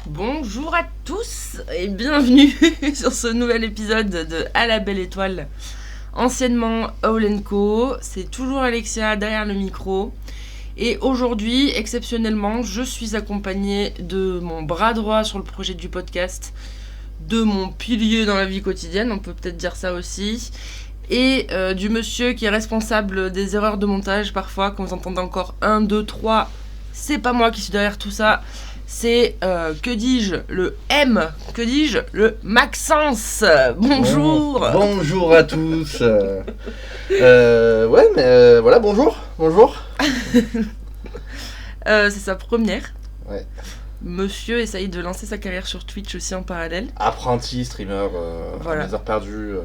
Bonjour à tous et bienvenue sur ce nouvel épisode de À la Belle Étoile, anciennement Owl & Co. C'est toujours Alexia derrière le micro. Et aujourd'hui, exceptionnellement, je suis accompagnée de mon bras droit sur le projet du podcast, de mon pilier dans la vie quotidienne, on peut peut-être dire ça aussi, et du monsieur qui est responsable des erreurs de montage parfois, quand vous entendez encore 1, 2, 3, c'est pas moi qui suis derrière tout ça. C'est, que dis-je, le M, que dis-je, le Maxence. Bonjour. Bonjour à tous. Voilà, bonjour. C'est sa première. Ouais. Monsieur essaye de lancer sa carrière sur Twitch aussi en parallèle. Apprenti streamer, Voilà. à mes heures perdues.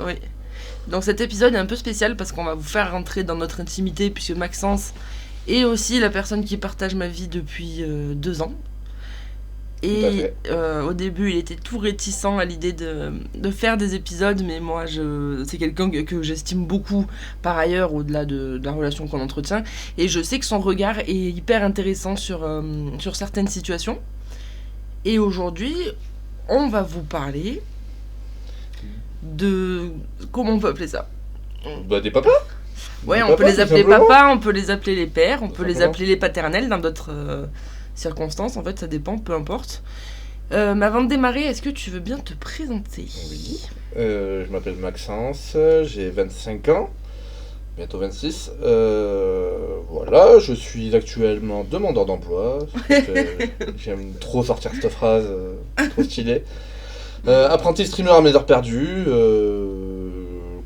Oui. Donc cet épisode est un peu spécial parce qu'on va vous faire rentrer dans notre intimité, puisque Maxence est aussi la personne qui partage ma vie depuis 2 ans. Et au début, il était tout réticent à l'idée de faire des épisodes, mais moi, c'est quelqu'un que j'estime beaucoup par ailleurs, au-delà de la relation qu'on entretient. Et je sais que son regard est hyper intéressant sur certaines situations. Et aujourd'hui, on va vous parler de... Comment on peut appeler ça ? Bah, des papas. Ouais, Des on peut papas, les tout appeler simplement. papas, on peut les appeler les pères, on Tout peut les simplement. appeler les paternels dans d'autres circonstances. En fait, ça dépend, peu importe. Mais avant de démarrer, est-ce que tu veux bien te présenter ? Oui. Je m'appelle Maxence, j'ai 25 ans, bientôt 26. Voilà, je suis actuellement demandeur d'emploi. J'aime trop sortir cette phrase, trop stylée. Apprenti streamer à mes heures perdues,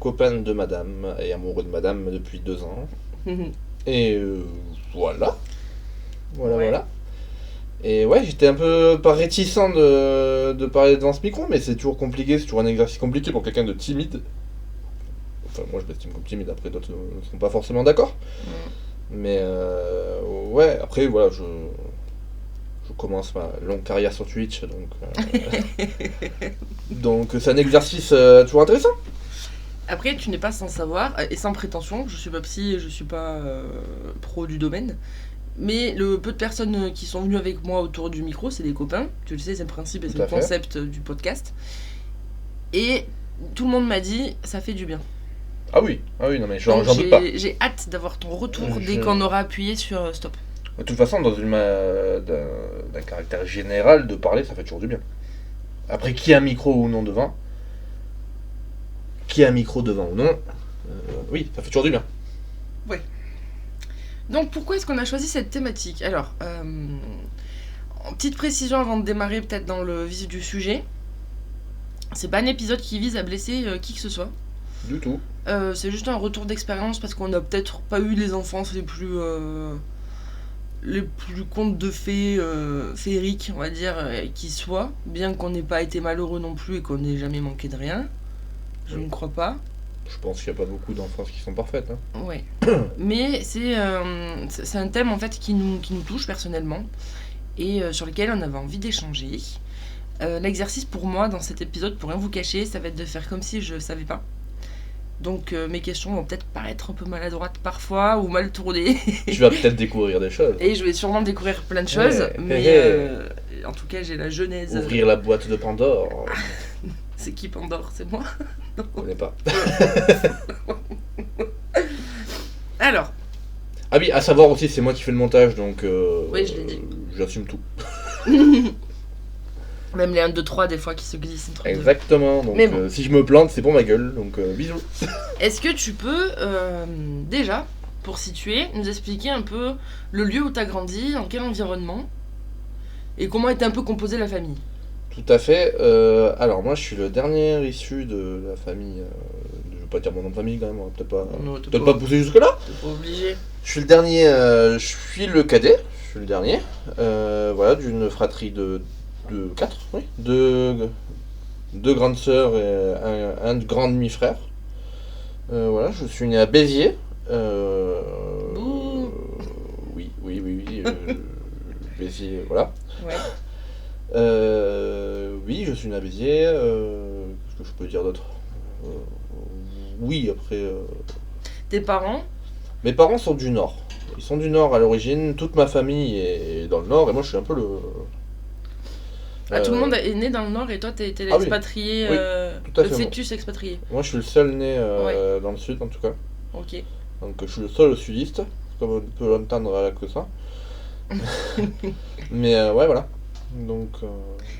copain de madame et amoureux de madame depuis 2 ans. Et voilà. Ouais. Voilà. Et ouais, j'étais un peu pas réticent de parler devant ce micro, mais c'est toujours compliqué, c'est toujours un exercice compliqué pour quelqu'un de timide. Enfin, moi je m'estime comme timide, après d'autres ne sont pas forcément d'accord. Mais ouais, après voilà, je commence ma longue carrière sur Twitch, donc c'est un exercice toujours intéressant. Après, tu n'es pas sans savoir, et sans prétention, je suis pas psy et je suis pas pro du domaine, mais le peu de personnes qui sont venues avec moi autour du micro, c'est des copains. Tu le sais, c'est le principe et Tout c'est le à fait. concept du podcast. Et tout le monde m'a dit, ça fait du bien. Ah oui, non mais Donc j'en doute pas. j'ai hâte d'avoir ton retour dès Je- qu'on aura appuyé sur stop. De toute façon, d'un caractère général, de parler, ça fait toujours du bien. Après, qui a un micro ou non devant, ou non, oui, ça fait toujours du bien. Donc pourquoi est-ce qu'on a choisi cette thématique ? Alors, en petite précision avant de démarrer peut-être dans le vif du sujet, c'est pas un épisode qui vise à blesser qui que ce soit. Du tout. C'est juste un retour d'expérience parce qu'on n'a peut-être pas eu les enfances les plus contes de fées féeriques, on va dire, qui soient, bien qu'on n'ait pas été malheureux non plus et qu'on n'ait jamais manqué de rien. Je Oui. ne crois pas. Je pense qu'il n'y a pas beaucoup d'enfances qui sont parfaites. Hein. Ouais. Mais c'est un thème en fait qui nous touche personnellement et sur lequel on avait envie d'échanger. L'exercice pour moi dans cet épisode, pour rien vous cacher, ça va être de faire comme si je savais pas. Donc mes questions vont peut-être paraître un peu maladroites parfois ou mal tournées. Tu vas peut-être découvrir des choses. Et je vais sûrement découvrir plein de choses, Ouais. mais en tout cas j'ai la genèse. Ouvrir la boîte de Pandore. C'est qui Pandore ? C'est moi ? Je connais pas. Alors, Ah oui, à savoir aussi, c'est moi qui fais le montage, donc Oui, je l'ai dit. J'assume tout. même les 1, 2, 3 des fois qui se glissent entre deux. Exactement. Donc Mais bon. si je me plante, c'est pour ma gueule. Donc bisous. Est-ce que tu peux déjà, pour situer, nous expliquer un peu le lieu où tu as grandi, dans quel environnement, et comment était un peu composée la famille ? Tout à fait. Alors moi, je suis le dernier issu de la famille. Je vais pas dire mon nom de famille quand même. On va Non, peut-être pas pousser jusque là. T'es pas obligé. Je suis le dernier. Je suis le cadet. Je suis le dernier. Voilà, d'une fratrie de 4, oui. Deux grandes sœurs et un grand demi-frère. Voilà, je suis né à Béziers. Bouh. Oui. Béziers, voilà. Ouais. Oui, je suis né à Béziers. Qu'est-ce que je peux dire d'autre Oui, après. Tes parents ? Mes parents sont du Nord. Ils sont du Nord à l'origine. Toute ma famille est dans le Nord et moi je suis un peu Ah, tout le monde est né dans le Nord et toi, t'es Ah oui. l'expatrié, Oui, tout à le fait, fœtus expatrié. Moi, je suis le seul né Ouais. dans le sud, en tout cas. Ok. Donc, je suis le seul sudiste, comme on peut l'entendre à ça. Mais ouais, voilà. Donc,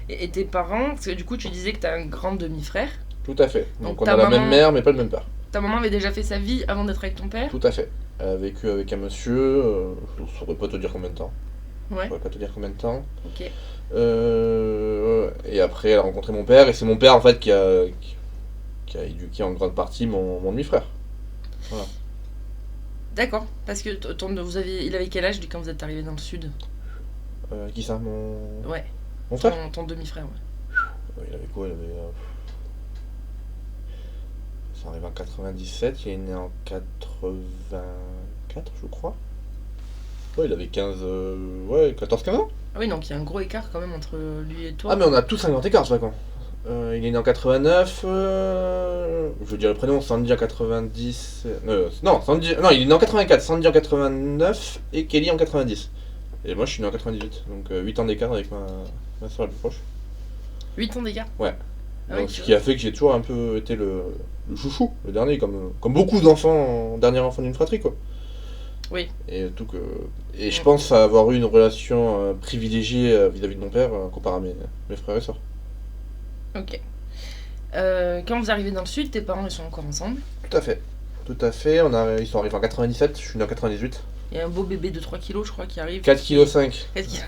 Et tes parents, parce que du coup, tu disais que t'as un grand demi-frère. tout à fait. Donc, Donc, on ta a la maman- même mère, mais pas le même père. Ta maman avait déjà fait sa vie avant d'être avec ton père. Tout à fait. Elle a vécu avec un monsieur, je ne saurais pas te dire combien de temps. Ouais. Je pourrais pas te dire combien de temps. Ok. Et après, elle a rencontré mon père, et c'est mon père en fait qui a éduqué en grande partie mon demi-frère. Voilà. D'accord. Parce que il avait quel âge quand vous êtes arrivé dans le sud? Qui ça Ouais. Mon frère Ton demi-frère, ouais. Il avait quoi? Il avait. Ça arrive en 97, il est né en 84, je crois. Ouais, il avait 14-15 ans. Ah oui, donc il y a un gros écart quand même entre lui et toi. Ah, mais on a tous un grand écart, ce vacan. Il est né en 89, je veux dire le prénom, Sandy en 90. Non, Sandy, non, il est né en 84, Sandy en 89 et Kelly en 90. Et moi je suis né en 98, donc 8 ans d'écart avec ma soeur la plus proche. 8 ans d'écart. Ouais. Ah Donc, oui, ce qui a fait que j'ai toujours un peu été le chouchou, le dernier, comme beaucoup d'enfants, dernier enfant d'une fratrie, quoi. Oui. Et je pense avoir eu une relation privilégiée vis-à-vis de mon père comparé à mes frères et sœurs. Ok. Quand vous arrivez dans le sud, tes parents ils sont encore ensemble. Tout à fait. Tout à fait. Ils sont arrivés en 97, je suis né en 98. Il y a un beau bébé de 3 kilos, je crois, qui arrive. 4,5 kg. 4 kilos.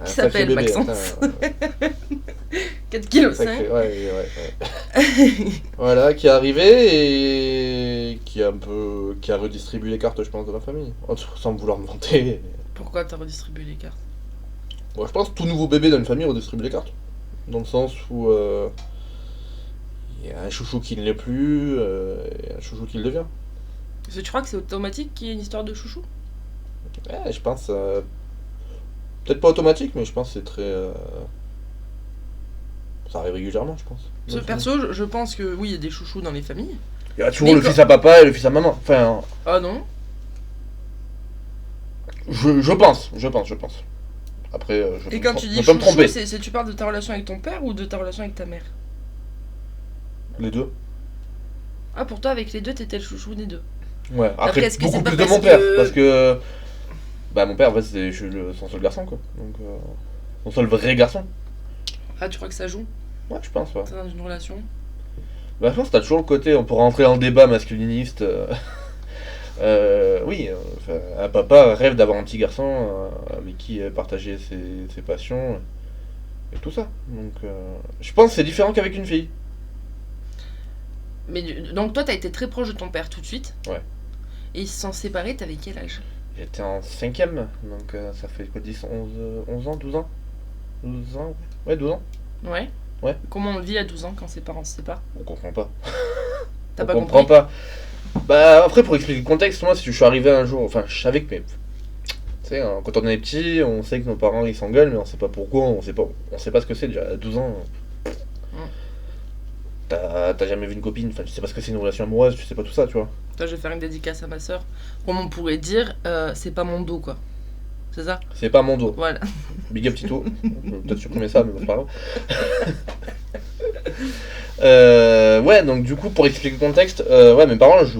Un s'appelle sacré bébé, Maxence. attends, 4 kilos sacré- 5. ouais. Voilà, qui est arrivé et qui a redistribué les cartes, je pense, de la famille. Sans vouloir me vanter. Pourquoi t'as redistribué les cartes? Moi, je pense que tout nouveau bébé dans une famille redistribue les cartes. Dans le sens où il y a un chouchou qui ne l'est plus et un chouchou qui le devient. Parce que tu crois que c'est automatique qu'il y ait une histoire de chouchou? Ouais, je pense. Peut-être pas automatique, mais je pense que c'est très. Ça arrive régulièrement, je pense. Parce que perso, je pense que oui, il y a des chouchous dans les familles. Il y a toujours Mais le fils à papa et le fils à maman. Enfin, Ah non? je pense. Après, Et quand tu dis je peux me chouchou, tromper. tu parles de ta relation avec ton père ou de ta relation avec ta mère? Les deux. Ah, pour toi, avec les deux, t'étais le chouchou des deux. Ouais, après est-ce que beaucoup c'est pas plus de parce mon père. que- Parce que. Bah, mon père, en fait, je suis son seul garçon, quoi. Donc, son seul vrai garçon. Ah, tu crois que ça joue? Ouais, je pense, ouais. C'est dans une relation? Bah, je pense que t'as toujours le côté, on pourrait rentrer dans le débat masculiniste. Oui, un papa rêve d'avoir un petit garçon avec qui partager ses passions et tout ça. Donc, je pense que c'est différent qu'avec une fille. Mais donc toi, t'as été très proche de ton père tout de suite. Ouais. Et ils se sont séparés, t'avais quel âge? J'étais en 5ème, donc ça fait quoi, 10, 11 ans, 12 ans 12 ans, ouais, 12 ans. Ouais. Ouais. Comment on vit à 12 ans quand ses parents se séparent? On comprend pas. T'as On pas comprend compris? pas. Bah, après, pour expliquer le contexte, moi, si je suis arrivé un jour, enfin, je savais que mes. Tu sais, hein, quand on est petit, on sait que nos parents ils s'engueulent, mais on sait pas pourquoi, on sait pas ce que c'est déjà. À 12 ans, t'as jamais vu une copine, enfin, tu sais pas ce que c'est une relation amoureuse, tu sais pas tout ça, tu vois. Là, je vais faire une dédicace à ma soeur. Comme on pourrait dire, c'est pas mon dos, quoi. C'est ça? C'est pas mon dos. Voilà. Big up Tito. Je vais peut-être supprimer ça, mais bon, c'est pas grave. Ouais, donc du coup, pour expliquer le contexte, ouais, mes parents, je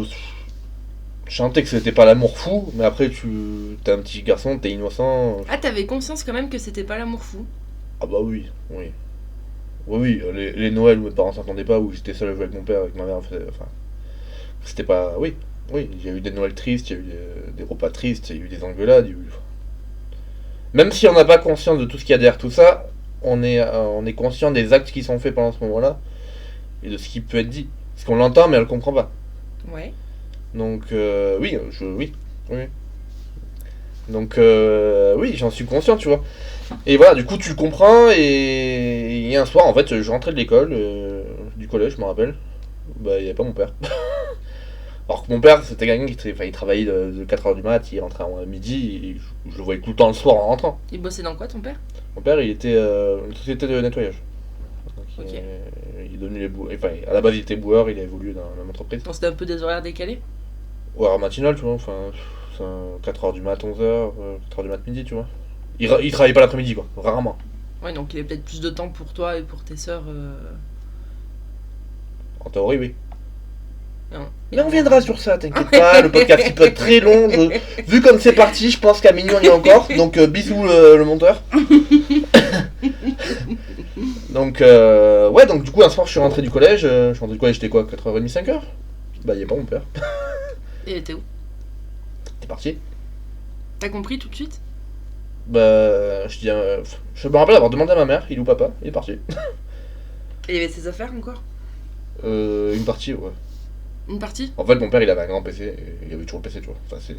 sentais que c'était pas l'amour fou, mais après, t'es un petit garçon, t'es innocent. Ah, t'avais conscience quand même que c'était pas l'amour fou? Ah bah oui, oui. Oui, les Noëls où mes parents s'entendaient pas, où j'étais seul à jouer avec mon père, avec ma mère, enfin, c'était pas... Oui, il y a eu des Noëls tristes, il y a eu des repas tristes, il y a eu des engueulades, Même si on n'a pas conscience de tout ce qu'il y a derrière tout ça, on est conscient des actes qui sont faits pendant ce moment-là, et de ce qui peut être dit. Parce qu'on l'entend, mais elle le comprend pas. Ouais. Donc, oui. Donc, oui, j'en suis conscient, tu vois. Et voilà, du coup, tu le comprends, et un soir, en fait, je rentrais de l'école, du collège, je me rappelle, bah, il n'y avait pas mon père. Alors que mon père, c'était quelqu'un il travaillait de 4h du mat, il rentrait à midi, et je le voyais tout le temps le soir en rentrant. Il bossait dans quoi, ton père? Mon père, il était une société de nettoyage. Donc, Ok. il est devenu enfin, à la base, il était boueur, il a évolué dans la même entreprise. Donc c'était un peu des horaires décalés? Horaire matinal, tu vois, enfin, 4h du mat, 11h, 4h du mat midi, tu vois. Il travaillait pas l'après-midi, quoi, rarement. Ouais, donc il y avait peut-être plus de temps pour toi et pour tes sœurs. En théorie, oui. Non. Mais on viendra sur ça, t'inquiète pas, le podcast qui peut être très long. Vu comme c'est parti, je pense qu'à minuit on y est encore. Donc bisous le monteur. Donc ouais, donc du coup un soir je suis rentré du collège. Je suis rentré du collège, j'étais quoi, 4h30, 5h. Bah il est pas mon père. Et t'es où? T'es parti. T'as compris tout de suite? Bah je dis, je me rappelle avoir demandé à ma mère, il est où papa, il est parti. Et il y avait ses affaires encore? Une partie, ouais. Une partie? En fait mon père il avait un grand PC, et il avait toujours le PC, tu vois. Enfin c'est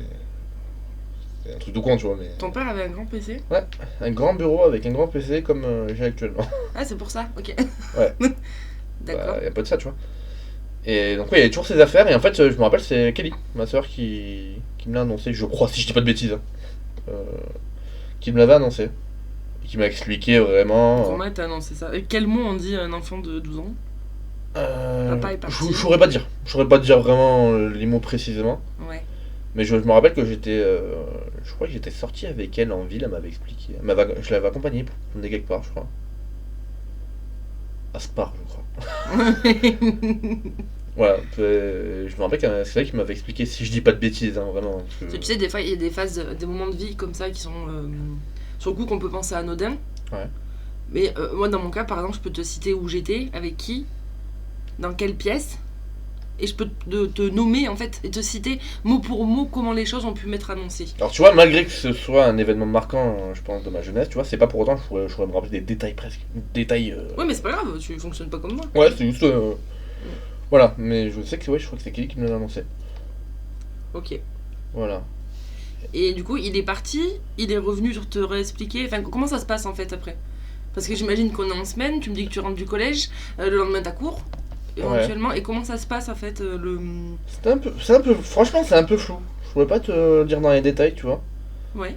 un truc de con, tu vois, mais... Ton père avait un grand PC? Ouais, un grand bureau avec un grand PC comme j'ai actuellement. Ah, c'est pour ça, ok. Ouais. D'accord. Bah, y a pas de ça, tu vois. Et donc, oui, il y avait toujours ses affaires. Et en fait, je me rappelle, c'est Kelly, ma soeur, qui me l'a annoncé, je crois, si je dis pas de bêtises. Hein. Qui me l'avait annoncé. Et qui m'a expliqué vraiment. Comment elle t'a annoncé ça? Et quel mot on dit à un enfant de 12 ans? Papa est parti. Je saurais pas dire. Je saurais pas dire vraiment les mots précisément. Ouais. Mais je me rappelle que j'étais. Je crois que j'étais sorti avec elle en ville, elle m'avait expliqué. Je l'avais accompagnée pour emmener quelque part, je crois. À Spar, je crois. Voilà, je me rappelle que c'est vrai qu'il m'avait expliqué, si je dis pas de bêtises, hein, vraiment. Parce que... Tu sais, des fois, il y a des phases, des moments de vie comme ça qui sont, sur le coup, qu'on peut penser anodins. Ouais. Mais moi, dans mon cas, par exemple, je peux te citer où j'étais, avec qui, dans quelle pièce, et je peux te nommer, en fait, et te citer mot pour mot comment les choses ont pu m'être annoncées. Alors tu vois, malgré que ce soit un événement marquant, je pense, de ma jeunesse, tu vois, c'est pas pour autant que je pourrais me rappeler des détails presque. Détails... Ouais, mais c'est pas grave, tu fonctionnes pas comme moi. Ouais, c'est juste... Voilà, mais je sais que ouais, je crois que c'est Kelly qui me l'a annoncé. Ok. Voilà. Et du coup, il est parti, il est revenu sur te réexpliquer. Enfin, comment ça se passe en fait après? Parce que j'imagine qu'on est en semaine, tu me dis que tu rentres du collège, le lendemain t'as cours, éventuellement. Ouais. Et comment ça se passe en fait franchement, c'est un peu flou. Je pourrais pas te dire dans les détails, tu vois. Ouais.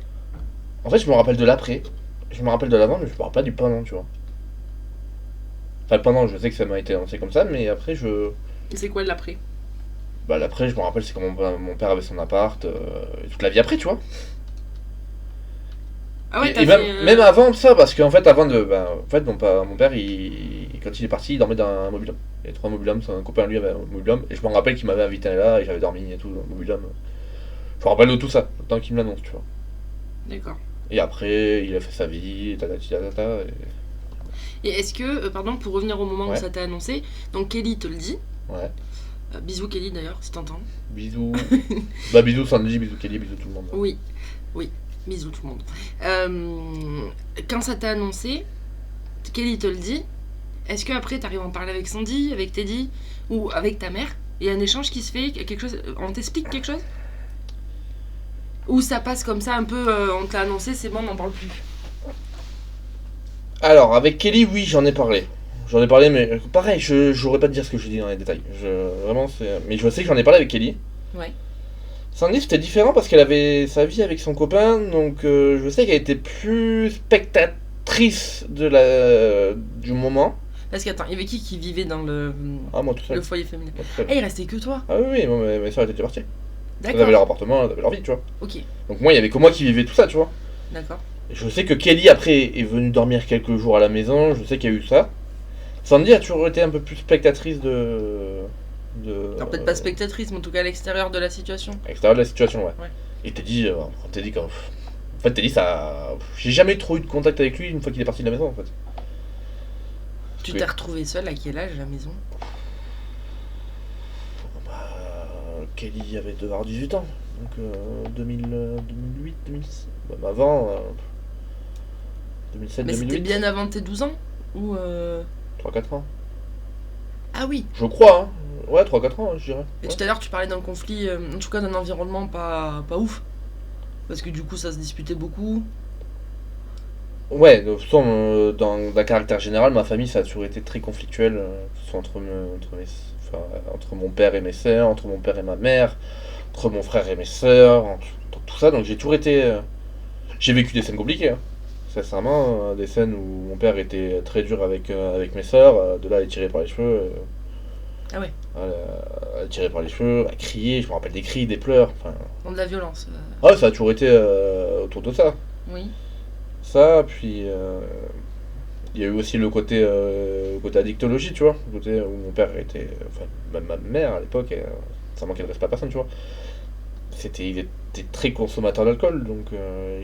En fait, je me rappelle de l'après, je me rappelle de l'avant, mais je me rappelle pas du pendant, tu vois. Enfin, le pendant, je sais que ça m'a été annoncé comme ça, mais après, Et c'est quoi l'après? Bah, l'après, je me rappelle, c'est quand mon père avait son appart, et toute la vie après, tu vois. Ah ouais, et même avant ça, parce qu'en fait, avant de. En fait, mon père, quand il est parti, il dormait dans un mobil-home. Il y avait 3 mobil-homes, un copain lui avait un mobil-home, et je me rappelle qu'il m'avait invité là, et j'avais dormi et tout dans le mobil-home. Je me rappelle de tout ça, le temps qu'il me l'annonce, tu vois. D'accord. Et après, il a fait sa vie, Et est-ce que, pardon, pour revenir au moment où ça t'a annoncé, donc Kelly te le dit. Ouais. Bisous Kelly d'ailleurs, si t'entends. Bisous. Bah bisous Sandy, bisous Kelly, bisous tout le monde. Oui, oui, bisous tout le monde. Quand ça t'a annoncé, Kelly te le dit, est-ce que après t'arrives à en parler avec Sandy, avec Teddy ou avec ta mère? Il y a un échange qui se fait, quelque chose, on t'explique quelque chose? Ou ça passe comme ça un peu, on te l'a annoncé, c'est bon, on n'en parle plus? Alors avec Kelly, oui, j'en ai parlé. J'en ai parlé, mais pareil, je n'aurais pas te dire ce que j'ai dit dans les détails. Vraiment, mais je sais que j'en ai parlé avec Kelly. Ouais. Sandy, c'était différent parce qu'elle avait sa vie avec son copain, donc je sais qu'elle était plus spectatrice du moment. Parce qu'attends, il y avait qui vivait dans le foyer féminin? Ah, il restait que toi? Ah oui, mes soeurs étaient déjà parties. D'accord. Elles avaient leur appartement, elles avaient leur vie, tu vois. Ok. Donc moi, il y avait que moi qui vivais tout ça, tu vois. D'accord. Je sais que Kelly, après, est venue dormir quelques jours à la maison, je sais qu'il y a eu ça. Sandy a toujours été un peu plus spectatrice Alors peut-être pas spectatrice, mais en tout cas à l'extérieur de la situation. À l'extérieur de la situation, ouais. Et Teddy, quand... En fait, Teddy, ça... J'ai jamais trop eu de contact avec lui une fois qu'il est parti de la maison, en fait. Tu t'es retrouvé seul à quel âge à la maison? Kelly avait 18 ans, donc 2008, 2006, même avant, 2007, mais 2008. C'était bien avant tes 12 ans ou 3-4 ans. Ah oui. Je crois, hein. Ouais, 3-4 ans, je dirais. Et tout à l'heure, tu parlais d'un conflit, en tout cas d'un environnement pas ouf. Parce que du coup, ça se disputait beaucoup. Ouais, de toute façon, d'un caractère général, ma famille, ça a toujours été très conflictuel, que ce soit entre mon père et mes sœurs, entre mon père et ma mère, entre mon frère et mes sœurs, entre tout ça. Donc j'ai toujours été... J'ai vécu des scènes compliquées, hein. Sincèrement, des scènes où mon père était très dur avec mes sœurs, de là à les tirer par les cheveux. Ah ouais. À les tirer par les cheveux, à crier, je me rappelle des cris, des pleurs. De la violence. Ah, ça a toujours été autour de ça. Oui. Ça, puis Il y a eu aussi le côté addictologie, tu vois. Le côté où mon père était. Enfin, même ma mère à l'époque, ça manquait de respect à personne, tu vois. Il était très consommateur d'alcool, donc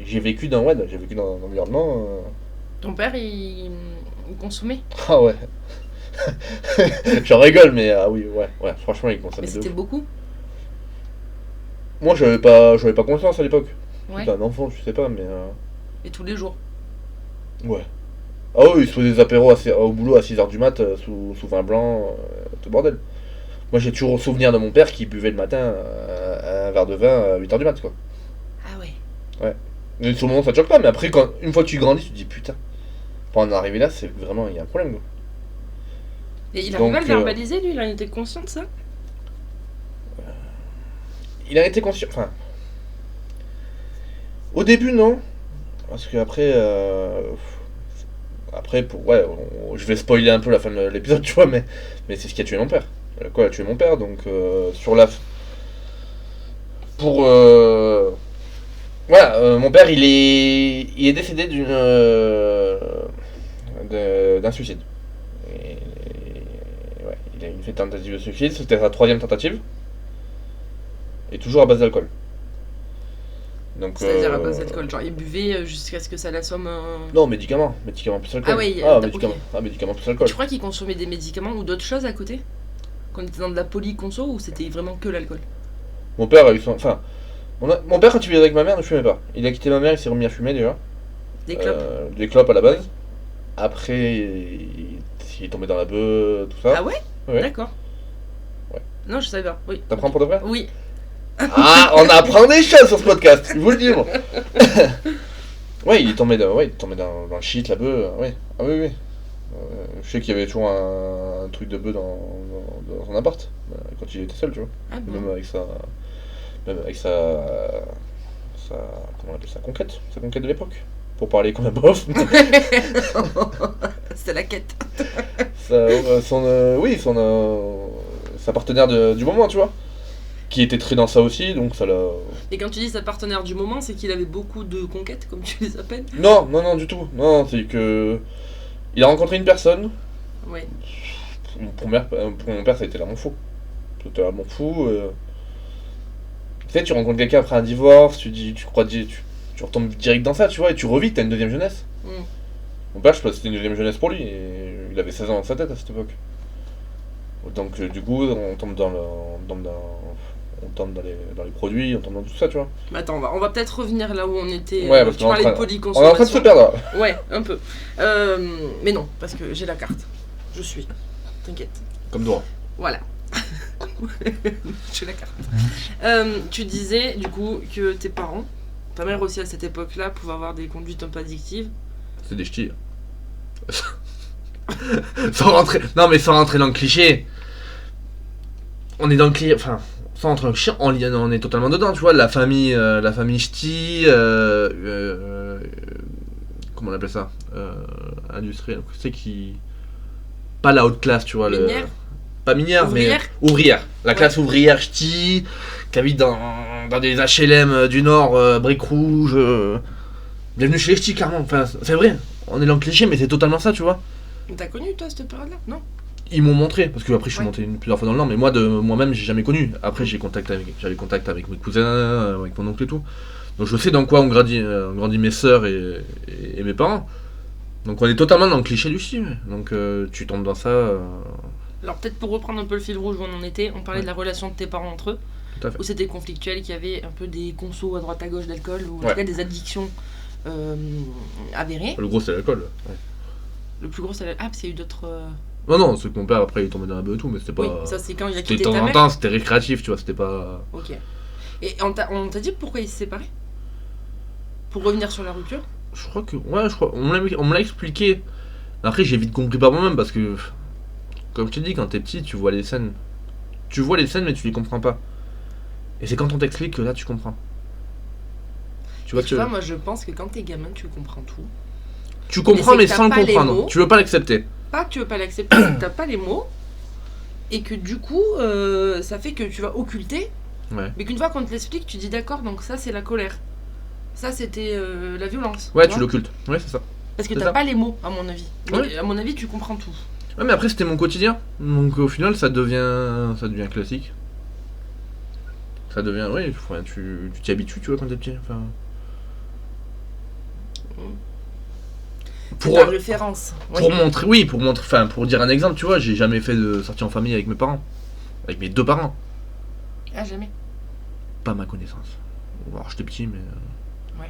j'ai vécu dans l'environnement. Ton père, il consommait. Ah ouais. J'en rigole, mais ah oui, ouais, franchement, il Mais consommait de c'était ouf. beaucoup. Moi, j'avais pas conscience à l'époque. Ouais. J'étais un enfant, je sais pas, mais Et tous les jours. ouais. Ah oui, il se faisait des apéros au boulot à 6h du mat, sous vin blanc, tout bordel. Moi, j'ai toujours souvenir de mon père qui buvait le matin un verre de vin à 8h du mat, quoi. Ah ouais. Ouais. Mais sur le moment, ça te choque pas, mais après, une fois que tu grandis, tu te dis putain, pour en arriver là, c'est vraiment, il y a un problème, quoi. Et il Donc, arrive à le verbaliser, lui, il en était conscient de ça? Il a été conscient. Enfin. Au début, non. Parce que après. Après, je vais spoiler un peu la fin de l'épisode, tu vois, mais c'est ce qui a tué mon père. Quoi a tué mon père, donc sur la. Pour. Voilà, mon père, il est décédé d'un suicide. Ouais, il a fait une tentative de suicide, c'était sa 3e tentative. Et toujours à base d'alcool. Donc, C'est-à-dire à base d'alcool, genre il buvait jusqu'à ce que ça l'assomme. Non, médicaments plus alcool. Ah ouais, médicaments, ok. médicaments plus alcool. Tu crois qu'il consommait des médicaments ou d'autres choses à côté? Qu'on était dans de la polyconso ou c'était vraiment que l'alcool? Mon père a eu son. Enfin, mon père, quand il vivait avec ma mère, ne fumait pas. Il a quitté ma mère, il s'est remis à fumer déjà. Des clopes? Des clopes à la base. Après, il est tombé dans la beuh, tout ça. Ah ouais? Ouais. D'accord. Ouais. Non, je savais pas. Oui. T'apprends pour de vrai? Oui. Ah, on apprend des choses sur ce podcast, je vous le dis, moi. Ouais, il est tombé dans le shit, la beuh, ouais. Ah oui, oui. Je sais qu'il y avait toujours un truc de bœuf dans son appart, quand il était seul, tu vois. Ah bon. Même avec sa comment on appelle ça, sa conquête de l'époque. Pour parler comme un bof. C'est la quête. Sa partenaire du moment, tu vois. Qui était très dans ça aussi, donc ça l'a. Et quand tu dis sa partenaire du moment, c'est qu'il avait beaucoup de conquêtes, comme tu les appelles? Non, du tout. Non, c'est que. Il a rencontré une personne. Ouais. Pour mon père, ça a été l'amour fou. C'était l'amour fou. Tu sais, tu rencontres quelqu'un après un divorce, tu retombes direct dans ça, tu vois, et tu revis, t'as une deuxième jeunesse. Mon père, je sais pas si c'était une deuxième jeunesse pour lui, et il avait 16 ans dans sa tête à cette époque. Donc, du coup, on tombe dans les produits, on tombe dans tout ça, tu vois. Mais attends, on va peut-être revenir là où on était. Ouais, parce tu qu'on parlais de on est polyconsommation. en train de se perdre. Ouais, un peu. Mais non, parce que j'ai la carte. Je suis. T'inquiète. Comme droit. Voilà. J'ai la carte. Tu disais, du coup, que tes parents, ta mère aussi à cette époque-là, pouvaient avoir des conduites un peu addictives. C'est des ch'tis. Sans rentrer dans le cliché. On est dans le cliché, enfin, sans rentrer dans le cliché, on est totalement dedans, tu vois, la famille ch'ti, comment on appelle ça, industrielle, c'est qui, pas la haute classe, tu vois, Minière. Pas minière, Ouvrière. mais ouvrière, la classe ouvrière ch'ti, qui habite dans des HLM du Nord, briques rouges, bienvenue chez les ch'tis, clairement, enfin, c'est vrai, on est dans le cliché, mais c'est totalement ça, tu vois. T'as connu toi cette période-là? Non? Ils m'ont montré, parce que après je suis Ouais. monté plusieurs fois dans le Nord, mais moi-même j'ai jamais connu. Après j'avais contact avec mes cousins, avec mon oncle et tout. Donc je sais dans quoi ont grandi mes sœurs et mes parents. Donc on est totalement dans le cliché du ch'ti. Ouais. Donc tu tombes dans ça. Alors peut-être pour reprendre un peu le fil rouge où on en était, on parlait de la relation de tes parents entre eux, Tout à fait. où c'était conflictuel, qu'il y avait un peu des consos à droite à gauche d'alcool, ou en Ouais. tout cas des addictions avérées. Le gros c'est l'alcool. Ouais. Le plus gros c'est ah parce qu'il y a eu d'autres... Non, c'est que mon père après il est tombé dans la beuh et tout, mais c'était pas. Oui, ça c'est quand il a C'était de quitté temps ta en mère. temps, c'était récréatif, tu vois, c'était pas. Ok. Et on t'a dit pourquoi ils se séparaient? Pour revenir sur la rupture? Je crois que. Ouais, on me l'a expliqué. Après j'ai vite compris par moi-même parce que. Comme je te dis, quand t'es petit, tu vois les scènes. Tu vois les scènes mais tu les comprends pas. Et c'est quand on t'explique que là tu comprends. Tu vois, moi je pense que quand t'es gamin, tu comprends tout. tu comprends c'est mais que t'as sans le pas les comprendre. mots. Tu veux pas l'accepter. Pas que tu veux pas l'accepter, c'est que t'as pas les mots. Et que du coup, ça fait que tu vas occulter. Ouais. Mais qu'une fois qu'on te l'explique, tu dis d'accord, donc ça c'est la colère. Ça c'était la violence. Ouais, tu tu vois. l'occultes. Ouais, c'est ça. Parce que C'est t'as ça. pas les mots, à mon avis. Mais Ouais. à mon avis, tu comprends tout. Ouais, mais après, c'était mon quotidien. Donc, au final, ça devient classique. Ça devient, oui, enfin, tu t'y habitues, tu vois, quand t'es petit. Enfin, C'est pour, ta référence. pour montrer, oui, enfin, pour dire un exemple, tu vois, j'ai jamais fait de sortie en famille avec mes parents. Avec mes 2 parents. Ah, jamais. Pas à ma connaissance. Alors, j'étais petit, mais. Ouais.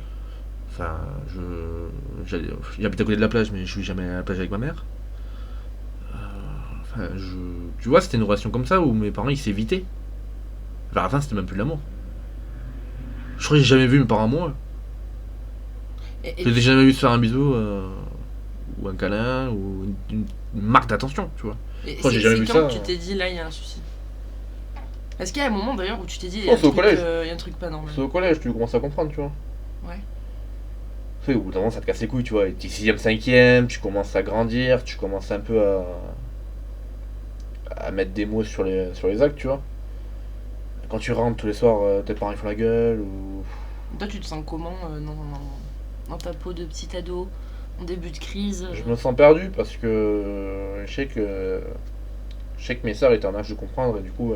Enfin, j'habite à côté de la plage, mais je suis jamais à la plage avec ma mère. Enfin, tu vois, c'était une relation comme ça où mes parents ils s'évitaient. Vers la fin, c'était même plus de l'amour. Je crois que j'ai jamais vu mes parents amoureux. Et Je les ai jamais vu se faire un bisou, ou un câlin, ou une marque d'attention, tu vois. crois que j'ai jamais vu quand ça, que tu t'es dit, là, il y a un souci? Est-ce qu'il y a un moment, d'ailleurs, où tu t'es dit, il y Je a pense au collège. y a un truc pas normal? C'est au collège, tu commences à comprendre, tu vois. Ouais. Tu sais, au bout d'un moment, ça te casse les couilles, tu vois. T'es 6ème, 5ème, tu commences à grandir, tu commences un peu à mettre des mots sur les actes, tu vois. Quand tu rentres tous les soirs, tes parents ils font la gueule, ou. Toi, tu te sens comment dans ta peau de petit ado, en début de crise? Je me sens perdu parce que je sais que mes sœurs étaient en âge de comprendre et du coup.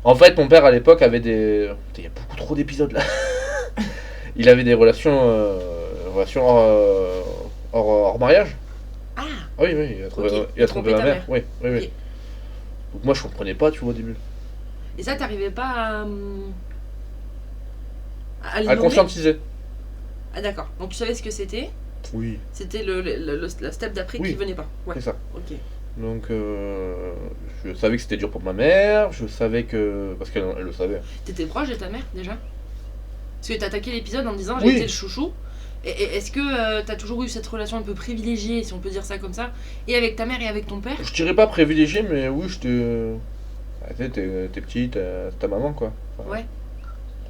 En fait, mon père à l'époque avait des. Putain, il y a beaucoup trop d'épisodes là. Il avait des relations hors mariage. Ah, Ah oui, oui, ok. il a trompé ma ta mère. mère. Oui, oui, oui. Ok. Donc moi je comprenais pas, tu vois, au début. Et ça, t'arrivais pas à les À nommer? conscientiser. Ah, d'accord. Donc, tu savais ce que c'était? Oui, C'était la step d'après Oui. qui venait pas. Ouais. c'est ça. Ok. Donc je savais que c'était dur pour ma mère, je savais que. Parce qu'elle elle le savait. T'étais proche de ta mère déjà? Parce que t'as attaqué l'épisode en disant j'ai Oui. été le chouchou. Et est-ce que t'as toujours eu cette relation un peu privilégiée, si on peut dire ça comme ça, et avec ta mère et avec ton père? Je dirais pas privilégié, mais oui, j'étais. Ah, tu sais, t'es petit, c'est ta maman quoi. Enfin, Ouais.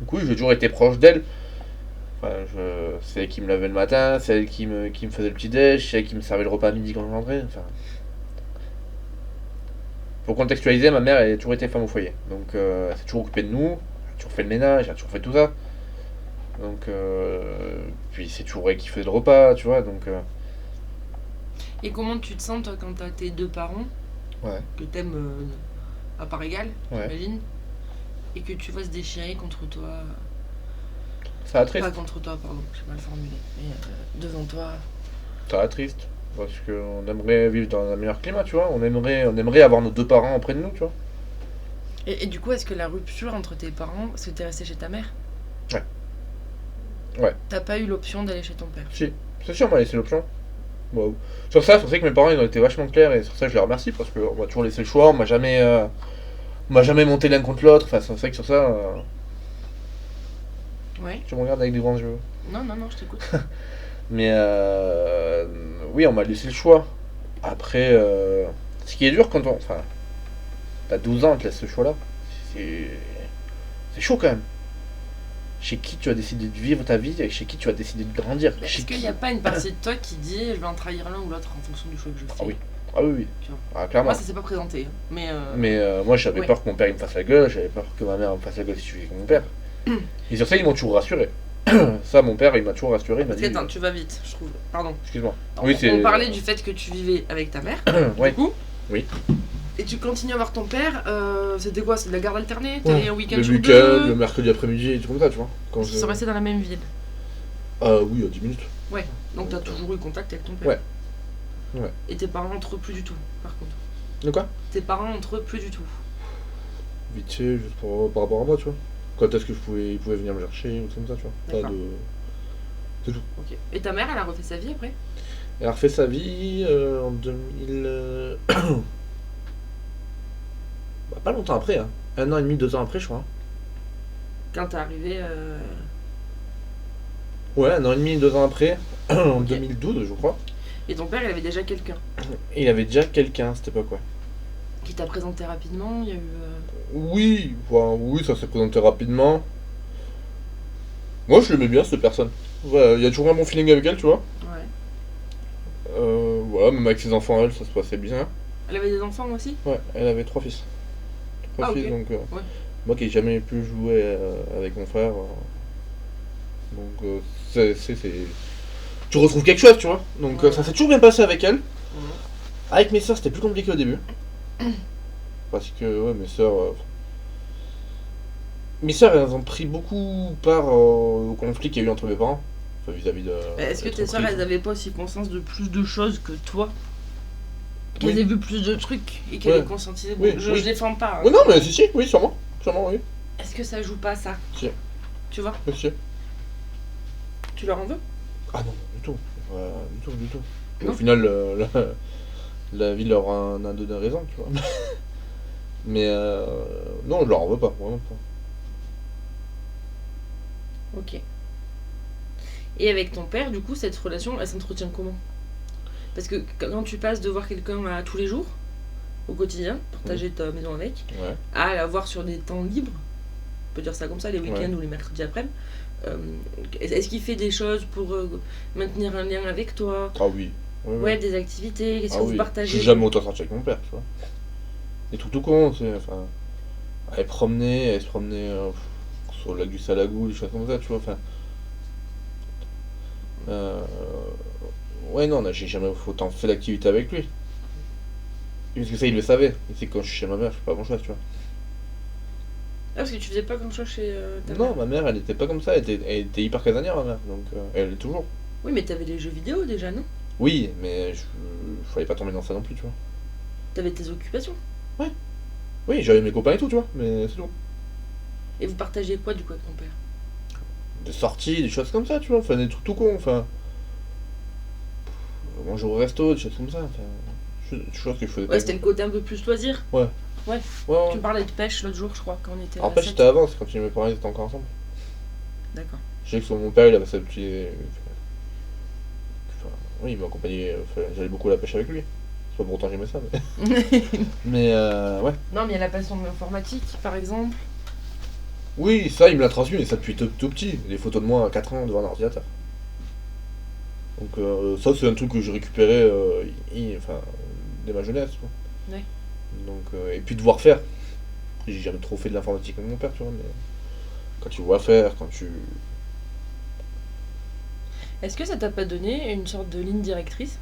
donc oui, j'ai toujours été proche d'elle. Enfin, c'est elle qui me lavait le matin, c'est elle qui me faisait le petit déj, c'est elle qui me servait le repas à midi quand je rentrais. Enfin, pour contextualiser, ma mère elle a toujours été femme au foyer. Donc elle s'est toujours occupée de nous, elle a toujours fait le ménage, elle a toujours fait tout ça. Donc puis c'est toujours elle qui faisait le repas, tu vois. Donc Et comment tu te sens toi quand t'as tes 2 parents ouais, que t'aimes à part égale, ouais. j'imagine, et que tu vas se déchirer contre toi, Ça va triste. pas contre toi, pardon, j'ai mal formulé, mais devant toi. Ça va triste. Parce qu'on aimerait vivre dans un meilleur climat, tu vois. On aimerait avoir nos 2 parents auprès de nous, tu vois. Et du coup, est-ce que la rupture entre tes parents, parce que t'es resté chez ta mère? Ouais. Ouais. T'as pas eu l'option d'aller chez ton père? Si, c'est sûr, on m'a laissé l'option. Wow. Sur ça, c'est vrai que mes parents ils ont été vachement clairs et sur ça je les remercie parce qu'on m'a toujours laissé le choix, on m'a jamais monté l'un contre l'autre. Enfin, c'est vrai que sur ça, Ouais. tu me regardes avec des grands yeux. Non, je t'écoute. Mais oui, on m'a laissé le choix. Après, ce qui est dur quand on. Enfin, t'as 12 ans, on te laisse ce choix-là. C'est c'est chaud quand même. Chez qui tu as décidé de vivre ta vie et chez qui tu as décidé de grandir. Mais Chez est-ce qu'il qui n'y a pas une partie de toi qui dit je vais en trahir l'un ou l'autre en fonction du choix que je fais? Ah oui. Ah oui, oui. Tu vois. Ah, clairement. Moi, ça s'est pas présenté, hein, mais. Mais moi j'avais ouais. peur que mon père il me fasse la gueule, j'avais peur que ma mère me fasse la gueule si je vivais avec mon père. Et sur ça ils m'ont toujours rassuré. Ça mon père il m'a toujours rassuré, il m'a Parce que dit. attends, tu vas vite, je trouve. Pardon. Excuse-moi. On parlait du fait que tu vivais avec ta mère, Ouais. du coup. Oui. Et tu continues à voir ton père. C'était quoi? C'est de la garde alternée? Ouais. T'allais un week-end Le sur week-end, deux? le mercredi après-midi, et tout comme ça, tu vois. Quand Ils sont restés dans la même ville. Ah oui, à 10 minutes. Ouais. Donc t'as toujours eu contact avec ton père. Ouais. Ouais. Et tes parents entre eux plus du tout, par contre. De quoi? Tes parents entre eux plus du tout. Vite fait, juste par rapport à moi, tu vois. Quand est-ce que ils pouvaient venir me chercher, ou tout comme ça, tu vois. Pas D'accord. de. C'est tout. Ok. Et ta mère, elle a refait sa vie après? Elle a refait sa vie en 2000. Bah, pas longtemps après, hein. 1 an et demi, 2 ans après, je crois. Quand t'es arrivé. Ouais, 1 an et demi, 2 ans après, en Ok. 2012, je crois. Et ton père, il avait déjà quelqu'un Et il avait déjà quelqu'un à cette époque, ouais. qui t'a présenté rapidement. Il y a eu. Oui, enfin, oui, ça s'est présenté rapidement. Moi, je l'aimais bien, cette personne. Ouais, il y a toujours un bon feeling avec elle, tu vois. Ouais. Voilà, même avec ses enfants, elle, ça se passait bien. Elle avait des enfants aussi? Ouais, elle avait 3 fils. Trois Ah, fils, ok. donc. Ouais. Moi qui n'ai jamais pu jouer avec mon frère. Donc, c'est. Tu tu retrouves quelque chose, tu vois. Donc ça s'est toujours bien passé avec elle. Avec mes sœurs, c'était plus compliqué au début. Parce que, ouais, mes sœurs, elles ont pris beaucoup part au conflit qu'il y a eu entre mes parents. Enfin, vis-à-vis de. Est-ce que tes sœurs, elles avaient pas aussi conscience de plus de choses que toi? Qu'elles Oui. aient vu plus de trucs et qu'elles Ouais. aient consenti. Oui, je oui. défends pas. Oui, non, mais si, oui, sûrement. Sûrement, oui. Est-ce que ça joue pas ça? Si. Tu vois? Oui, si. Tu leur en veux? Ah non, du tout. Du tout. Non. Au final, la vie leur en a donné raison, tu vois. Mais non, je leur en veux pas, vraiment pas. Ok. Et avec ton père, du coup, cette relation, elle s'entretient comment? Parce que quand tu passes de voir quelqu'un tous les jours, au quotidien, partager ta maison avec, Ouais. à la voir sur des temps libres, on peut dire ça comme ça, les week-ends Ouais. ou les mercredis après, est-ce qu'il fait des choses pour maintenir un lien avec toi? Ah oui. Oui, oui. Ouais, des activités, qu'est-ce Ah que vous oui. partagez? Je suis jamais autant sorti avec mon père, tu vois. Des trucs tout con, tu sais, enfin. Elle se promenait sur le lac du Salagou, des choses comme ça, tu vois, enfin. Ouais, non, j'ai jamais autant fait d'activité avec lui. Parce que ça, il le savait. Il sait que quand je suis chez ma mère, je fais pas grand chose, tu vois. Ah, parce que tu faisais pas grand chose chez ta Non, mère. ma mère, elle était pas comme ça, elle était hyper casanière, ma mère, donc elle est toujours. Oui, mais t'avais les jeux vidéo déjà, non? Oui, mais je fallait pas tomber dans ça non plus, tu vois. T'avais tes occupations. Oui, j'avais mes copains et tout, tu vois, mais c'est tout. Et vous partagez quoi, du coup, avec ton père? Des sorties, des choses comme ça, tu vois, enfin, des trucs tout cons, enfin. Manger au resto, des choses comme ça, enfin. Chose que je faisais pas. Ouais, c'était le côté un peu plus loisir. Ouais. Ouais. Ouais, Tu me parlais de pêche l'autre jour, je crois, quand on était à En la fait, fête. j'étais avant, c'est quand mes parents étaient encore ensemble. D'accord. Je sais que mon père, il avait sa petite. Enfin, oui, il m'accompagnait. Enfin, j'allais beaucoup à la pêche avec lui. C'est pas pour autant que j'aimais ça, mais. Mais ouais. Non, mais il y a la passion de l'informatique, par exemple. Oui, ça, il me l'a transmis, mais ça depuis tout petit. Des photos de moi à 4 ans devant un ordinateur. Donc, ça, c'est un truc que j'ai récupéré enfin, dès ma jeunesse. Quoi. Ouais. Donc, et puis devoir faire. J'ai jamais trop fait de l'informatique avec mon père, tu vois, mais quand tu vois faire, quand tu. Est-ce que ça t'a pas donné une sorte de ligne directrice?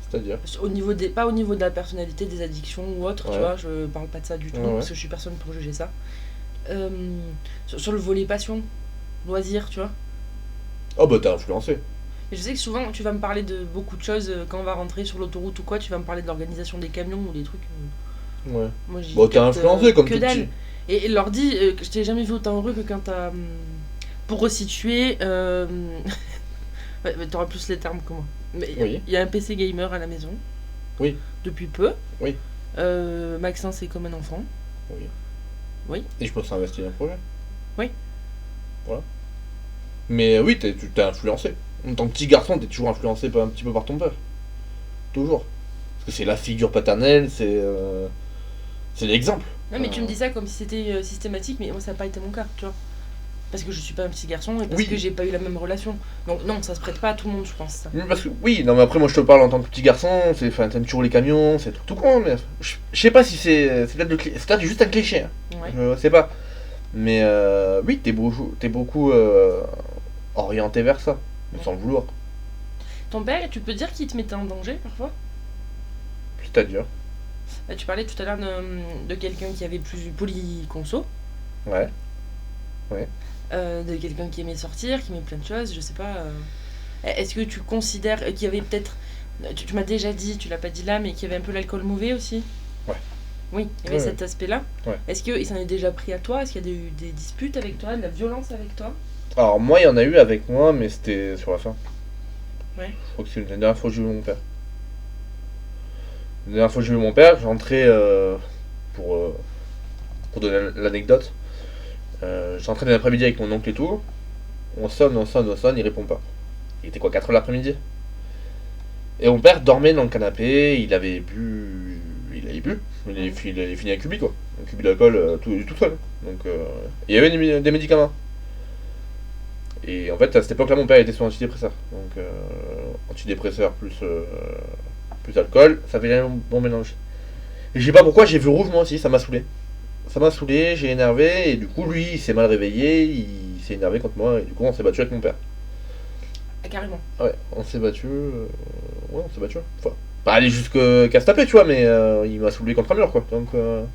C'est-à-dire. Au niveau des, pas au niveau de la personnalité, des addictions ou autre, Ouais. tu vois, je parle pas de ça du tout, Ouais, ouais. parce que je suis personne pour juger ça. Sur le volet passion, loisir, tu vois. Oh bah t'as influencé. Et je sais que souvent, tu vas me parler de beaucoup de choses quand on va rentrer sur l'autoroute ou quoi, tu vas me parler de l'organisation des camions ou des trucs. Ouais. Moi, j'y Bon, t'es capte, influencé comme que tout dalle. petit. Et leur dit que je t'ai jamais vu autant heureux que quand t'as. Pour resituer. Ouais, mais t'auras plus les termes que moi. Mais Oui. il y a un PC gamer à la maison. Oui. Depuis peu. Oui. Maxence est comme un enfant. Oui. Oui. Et je peux s'investir dans un projet. Oui. Voilà. Mais oui, tu t'es influencé. En tant que petit garçon, t'es toujours influencé un petit peu par ton père. Toujours. Parce que c'est la figure paternelle, c'est l'exemple. Non, mais tu me dis ça comme si c'était systématique, mais moi ça n'a pas été mon cas, tu vois. Parce que je suis pas un petit garçon et parce Oui. que j'ai pas eu la même relation. Donc, non, ça se prête pas à tout le monde, je pense. Ça. Oui, non mais après moi je te parle en tant que petit garçon, enfin t'aimes toujours les camions, c'est tout con, mais je sais pas si c'est peut-être juste un cliché, hein. Ouais. Je sais pas. Mais oui, t'es beaucoup orienté vers ça, mais sans le vouloir. Ton père, tu peux dire qu'il te mettait en danger parfois? C'est-à-dire. Tu parlais tout à l'heure de quelqu'un qui avait plus polyconso, Ouais. de quelqu'un qui aimait sortir, qui aimait plein de choses, je sais pas. Est-ce que tu considères qu'il y avait peut-être. Tu m'as déjà dit, tu l'as pas dit là, mais qu'il y avait un peu l'alcool mauvais aussi? Ouais. Oui, il y avait Ouais. cet aspect-là. Ouais. Est-ce qu'il s'en est déjà pris à toi? Est-ce qu'il y a eu des disputes avec toi, de la violence avec toi? Alors moi il y en a eu avec moi, mais c'était sur la fin. Ouais. Je crois que c'est la dernière fois que j'ai vu mon père. La dernière fois que j'ai vu mon père, j'entrais pour donner l'anecdote. J'entrais dans l'après-midi avec mon oncle et tout. On sonne, il répond pas. Il était quoi, 4h l'après-midi? Et mon père dormait dans le canapé, il avait bu. Il avait fini un cubi quoi. Un cubi d'alcool tout seul. Donc il y avait des médicaments. Et en fait à cette époque là mon père était sur antidépresseur. Donc antidépresseur plus alcool, ça fait un bon mélange. Et je sais pas pourquoi j'ai vu rouge moi aussi, ça m'a saoulé. Ça m'a saoulé, j'ai énervé, et du coup lui il s'est mal réveillé, il s'est énervé contre moi, et du coup on s'est battu avec mon père. carrément. Ouais, on s'est battu. Ouais, on s'est battu. Enfin, pas aller jusqu'à se taper, tu vois, mais il m'a soulevé contre un mur, quoi. Donc, alors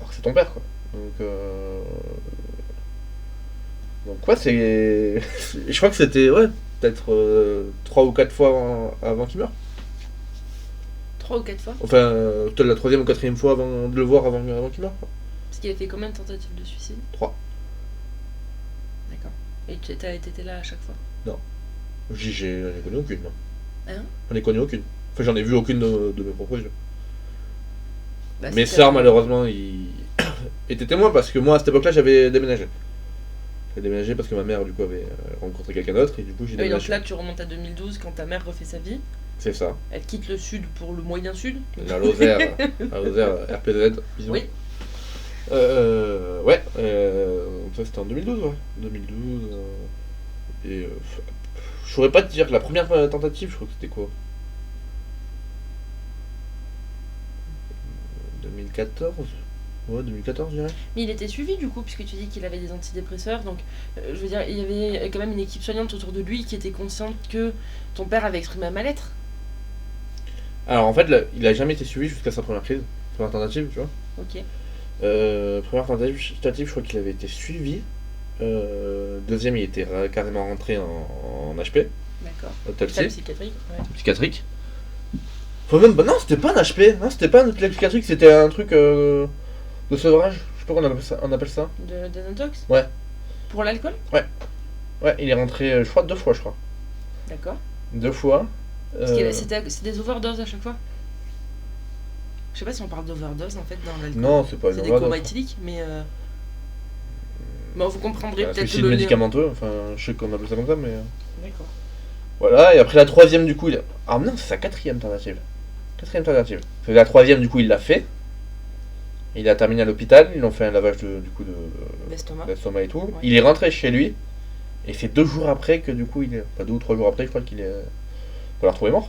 que c'est ton père, quoi. Donc ouais, c'est. Je crois que c'était, ouais, peut-être 3 ou 4 fois avant qu'il meure. 3 ou 4 fois. Enfin, peut-être la 3e ou 4e fois avant de le voir avant qu'il meure, quoi. Parce qu'il a fait combien de tentatives de suicide? 3. D'accord. Et t'étais là à chaque fois? Non. J'en ai connu aucune, non. Hein? J'en ai connu aucune. Enfin, j'en ai vu aucune de mes propres yeux. Bah, Mes c'est sœurs, ça. malheureusement, ils étaient témoins parce que moi, à cette époque-là, j'avais déménagé. J'avais déménagé parce que ma mère, du coup, avait rencontré quelqu'un d'autre et du coup, j'ai Oui, déménagé. donc là, tu remontes à 2012 quand ta mère refait sa vie. C'est ça. Elle quitte le sud pour le moyen sud. La Lozère, RPZ, bisous. Oui. Ouais, donc ça c'était en 2012, ouais. 2012. Je saurais pas te dire, la première tentative, je crois que c'était quoi? 2014? Ouais, 2014, je dirais. Mais il était suivi du coup, puisque tu dis qu'il avait des antidépresseurs. Donc, je veux dire, il y avait quand même une équipe soignante autour de lui qui était consciente que ton père avait exprimé un mal-être. Alors en fait, là, il a jamais été suivi jusqu'à sa première crise, première tentative, tu vois. Ok. Première tentative, je crois qu'il avait été suivi. Deuxième, il était carrément rentré en HP, D'accord. hôpital Hôpital psy, psychiatrique. Ouais. psychiatrique. Enfin, même, bah non, c'était pas un HP, non, c'était pas un hôpital psychiatrique, c'était un truc de sevrage, je sais pas comment on appelle ça. De désintox. Ouais. Pour l'alcool. Ouais, il est rentré, je crois, 2 fois, je crois. D'accord. 2 fois. Parce que c'est des overdoses à chaque fois. Je sais pas si on parle d'overdose en fait dans l'alcool. Non, c'est pas une C'est des overdose. comas éthyliques, mais bon, vous comprendrez Un peut-être suicide le lien. médicamenteux, enfin, je sais qu'on appelle ça comme ça, mais. D'accord. Voilà, et après la troisième, du coup, il a. Ah non, c'est sa 4e tentative. 4e tentative. Parce que la 3e, du coup, il l'a fait. Il a terminé à l'hôpital, ils l'ont fait un lavage L'estomac. d'estomac et tout. Ouais. Il est rentré chez lui, et c'est 2 jours après que, du coup, il est. Enfin, 2 ou 3 jours après, je crois qu'il est. On l'a retrouvé mort.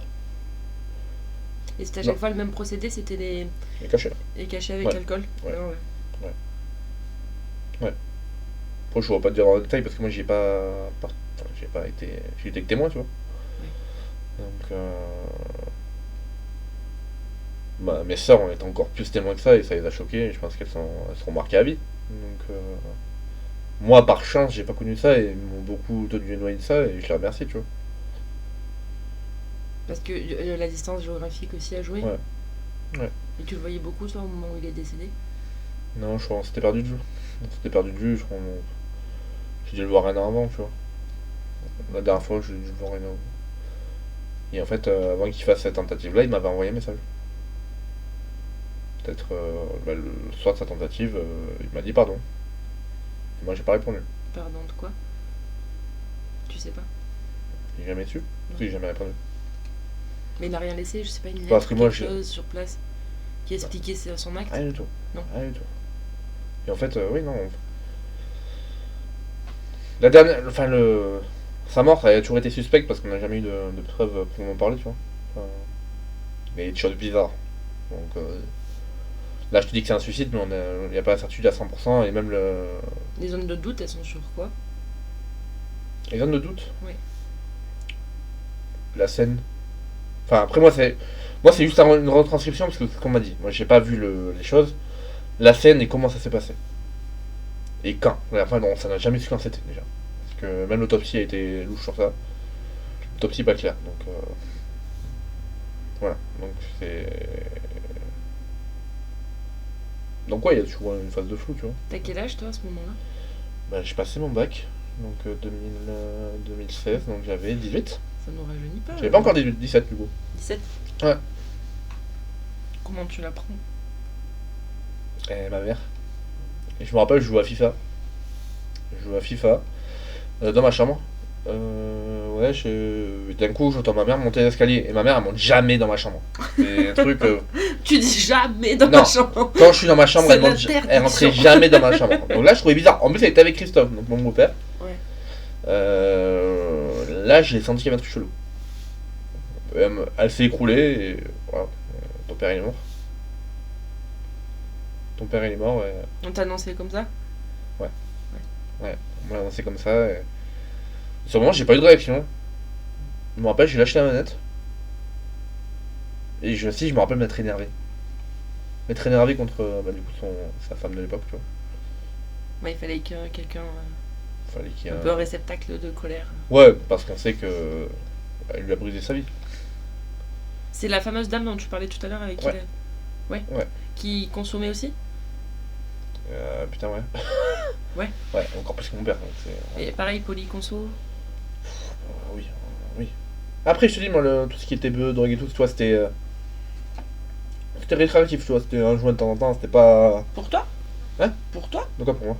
Et c'était à Non. chaque fois le même procédé, c'était les Il est caché. cachets avec Ouais. alcool. Ouais. Ah Après, je ne pourrais pas te dire en détail parce que moi, j'ai pas. Enfin, j'ai pas été. J'ai été que témoin, tu vois. Donc. Bah, mes sœurs ont été encore plus témoins que ça et ça les a choquées et je pense elles seront marquées à vie. Donc. Moi, par chance, j'ai pas connu ça et ils m'ont beaucoup tenu éloigné de ça et je les remercie, tu vois. Parce que la distance géographique aussi a joué. Ouais. Ouais. Et tu le voyais beaucoup toi au moment où il est décédé. Non, je crois qu'on s'était perdu de vue. On s'était perdu de vue, je crois. J'ai dû le voir un an avant, tu vois. La dernière fois, j'ai dû le voir un an avant. Et en fait, avant qu'il fasse cette tentative-là, il m'avait envoyé un message. Peut-être le soir de sa tentative, il m'a dit pardon. Et moi, j'ai pas répondu. Pardon de quoi? Tu sais pas. J'ai jamais su. Parce que j'ai jamais répondu. Mais il n'a rien laissé, je sais pas, une lettre, Parce que moi, quelque chose sur place qui expliquait son acte. Rien du tout. Non. Rien du tout. Et en fait, oui, non. La dernière. Enfin, sa mort, ça a toujours été suspect parce qu'on n'a jamais eu de preuves pour m'en parler, tu vois. Enfin, il y a des choses bizarres. Donc, là, je te dis que c'est un suicide, mais il n'y a pas la certitude à 100%. Et même Les zones de doute, elles sont sur quoi? les zones de doute. Oui. La scène. Enfin, après, moi, c'est juste une retranscription parce que c'est ce qu'on m'a dit. Moi, j'ai pas vu les choses. La scène et comment ça s'est passé. Et quand. Enfin, non, ça n'a jamais su quand c'était déjà. Parce que même l'autopsie a été louche sur ça. L'autopsie pas claire. Donc, voilà. Donc, c'est. Donc, ouais, il y a toujours une phase de flou, tu vois. T'as quel âge toi à ce moment-là? Bah, j'ai passé mon bac. Donc, 2016. Donc, j'avais 18. Ça nous rajeunit pas. J'avais pas encore 18, 17 du coup. 17. Ouais. Comment tu l'apprends? Et ma mère. Et je me rappelle, je jouais à FIFA. Dans ma chambre. Ouais, d'un coup, j'entends ma mère monter l'escalier. Et ma mère, elle monte jamais dans ma chambre. C'est un truc. Tu dis jamais dans Non. ma chambre. Quand je suis dans ma chambre, C'est elle rentrait l'interdiction. jamais dans ma chambre. Donc là, je trouvais bizarre. En plus, elle était avec Christophe, donc mon beau-père. Ouais. Là, j'ai senti qu'il y avait un truc chelou. Elle s'est écroulée et. Voilà. Ton père, il est mort. Ton père, il est mort, ouais. On t'a annoncé comme ça? Ouais, c'est comme ça. Et Sur le moment, j'ai pas eu de réaction. Je me rappelle, j'ai lâché la manette. Et je me rappelle m'être énervé. M'être énervé contre du coup, sa femme de l'époque, tu vois. Ouais, il fallait que quelqu'un. Fallait qu'il y ait Un peu un réceptacle de colère. Ouais, parce qu'on sait que. Elle lui a brisé sa vie. C'est la fameuse dame dont tu parlais tout à l'heure avec qui Ouais. Ouais. Ouais. Qui consommait aussi. Putain, ouais. Ouais. Ouais, encore plus que mon père. Donc c'est... Et pareil, polyconso. Oui, oui. Après, je te dis, moi, tout ce qui était bœuf, drogue et tout, tu vois, c'était. C'était récréatif, tu vois, c'était un joint de temps en temps, c'était pas. Pour toi Hein? Pour toi Donc quoi pour moi?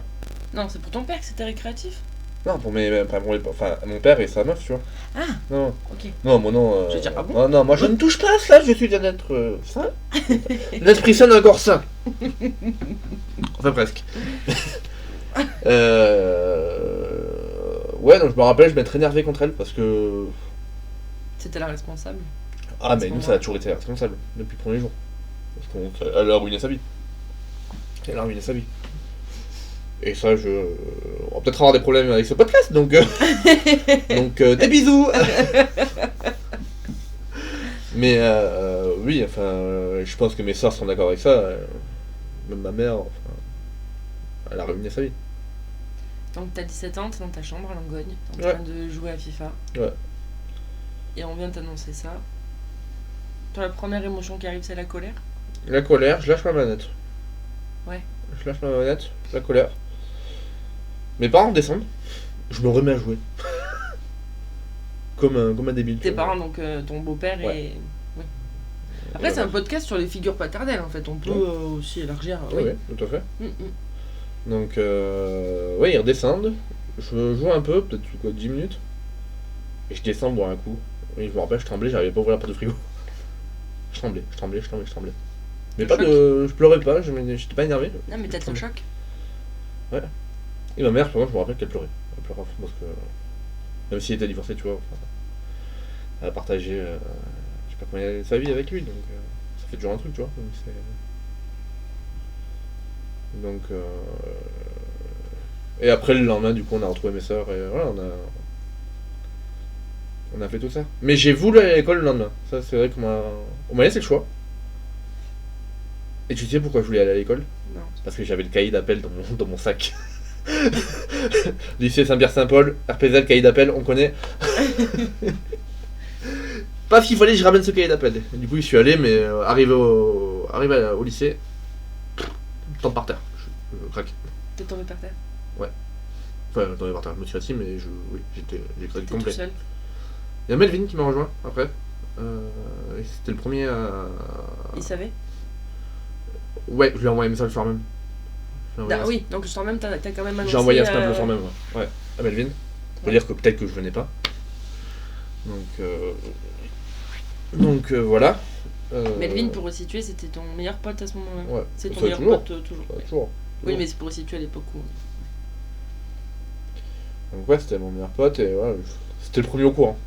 Non, c'est pour ton père que c'était récréatif. Non, pour mes. Enfin, mon père et sa meuf, tu vois. Ah, Non. ok. Non, moi non. Je veux dire, ah bon? Non, non, moi je ne touche pas à ça, je suis un être sain. L'esprit sain d'un corps sain. Enfin, presque. Ouais, donc je me rappelle, je m'étais énervé contre elle parce que. C'était la responsable. Ah, mais ce nous, moment-là. ça a toujours été responsable depuis le premier jour. Parce qu'elle a ruiné sa vie. Elle a ruiné sa vie. Et ça, on va peut-être avoir des problèmes avec ce podcast, donc. Des bisous. Mais oui, enfin, je pense que mes soeurs sont d'accord avec ça. Même ma mère, enfin, elle a ruiné sa vie. Donc t'as 17 ans, t'es dans ta chambre à Langogne, t'es en Ouais. train de jouer à FIFA. Ouais. Et on vient de t'annoncer ça. Toi, la première émotion qui arrive, c'est la colère. La colère, je lâche ma manette. Ouais. Je lâche ma manette, la colère. Mes parents descendent, je me remets à jouer. comme un débile. Tes tu vois. parents, donc ton beau-père Ouais. et. Oui. Après, c'est un podcast sur les figures paternelles en fait. On peut aussi élargir. Oui, oui, tout à fait. Mm, mm. Donc, ouais, ils redescendent. Je joue un peu, peut-être quoi, 10 minutes. Et je descends boire un coup. Oui, je me rappelle, je tremblais, j'arrivais pas à ouvrir la porte de frigo. Je tremblais. Mais Le pas choc. de. Je pleurais pas, j'étais pas énervé. Non, mais peut-être un choc. Et ma mère, par contre, je me rappelle qu'elle pleurait. Elle pleurait à fond parce que. Même s'il était divorcé, tu vois. Enfin, elle a partagé. Je sais pas combien sa vie avec lui, donc. Ça fait toujours un truc, tu vois. Donc. Et après, le lendemain, du coup, on a retrouvé mes soeurs et voilà, on a fait tout ça. Mais j'ai voulu aller à l'école le lendemain. Ça, c'est vrai qu'on m'a laissé le choix. Et tu sais pourquoi je voulais aller à l'école? Non. Parce que j'avais le cahier d'appel dans mon sac. Lycée Saint-Pierre-Saint-Paul, RPZ, cahier d'appel, on connaît. Parce qu'il fallait que je ramène ce cahier d'appel. Et du coup, j'y suis allé, mais arrivé au lycée, tombe par terre. Je craque. T'es tombé par terre. Enfin, tombé par terre, je me suis assis, mais j'ai craqué T'es tout complet. seul. Il y a Melvin qui m'a rejoint après. Et c'était le premier à. Il savait. Ouais, je lui ai envoyé un message le soir même. Je lui ai envoyé Ah oui, donc le soir même, t'as quand même annoncé. J'ai envoyé un snap le soir même, ouais. Ouais, à Melvin. Pour Ouais. dire que peut-être que je venais pas. Donc voilà. Melvin, pour resituer, c'était ton meilleur pote à ce moment-là. Ouais. C'est ton Ça, meilleur toujours. pote toujours. Ouais, Ouais. toujours. Oui, mais c'est pour resituer à l'époque où. Donc ouais, c'était mon meilleur pote et voilà, c'était le premier au courant.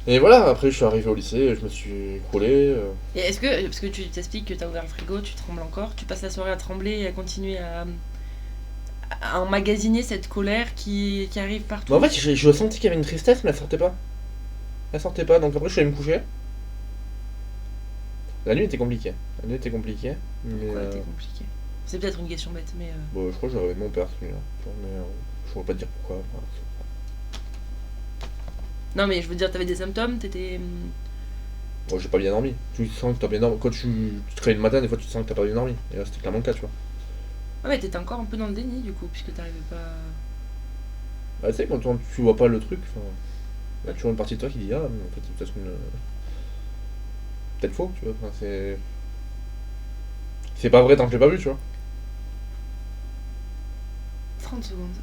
Et voilà, après je suis arrivé au lycée, je me suis écroulé. Et est-ce que, parce que tu t'expliques que t'as ouvert le frigo, tu trembles encore, tu passes la soirée à trembler et à continuer à emmagasiner cette colère qui arrive partout. Mais en fait, je sentais qu'il y avait une tristesse, mais elle sortait pas. Elle sortait pas, donc après je suis allé me coucher. La nuit était compliquée. Mais, Pourquoi c'était compliqué? C'est peut-être une question bête, mais. bon, je crois que j'avais mon père ce nuit-là. Mais je pourrais pas te dire pourquoi. Enfin, Non, mais je veux dire, t'avais des symptômes, t'étais. bon, j'ai pas bien dormi. Tu sens que t'as bien dormi. Quand tu te réveilles le matin, des fois tu sens que t'as pas bien dormi. Et là c'était clairement le cas, tu vois. Ah, mais t'étais encore un peu dans le déni du coup, puisque t'arrivais pas. Bah, tu sais, quand tu vois pas le truc, il y a toujours une partie de toi qui dit ah, mais en fait, c'est peut-être peut-être faux, tu vois. Enfin, c'est pas vrai tant que je l'ai pas vu, tu vois. 30 secondes.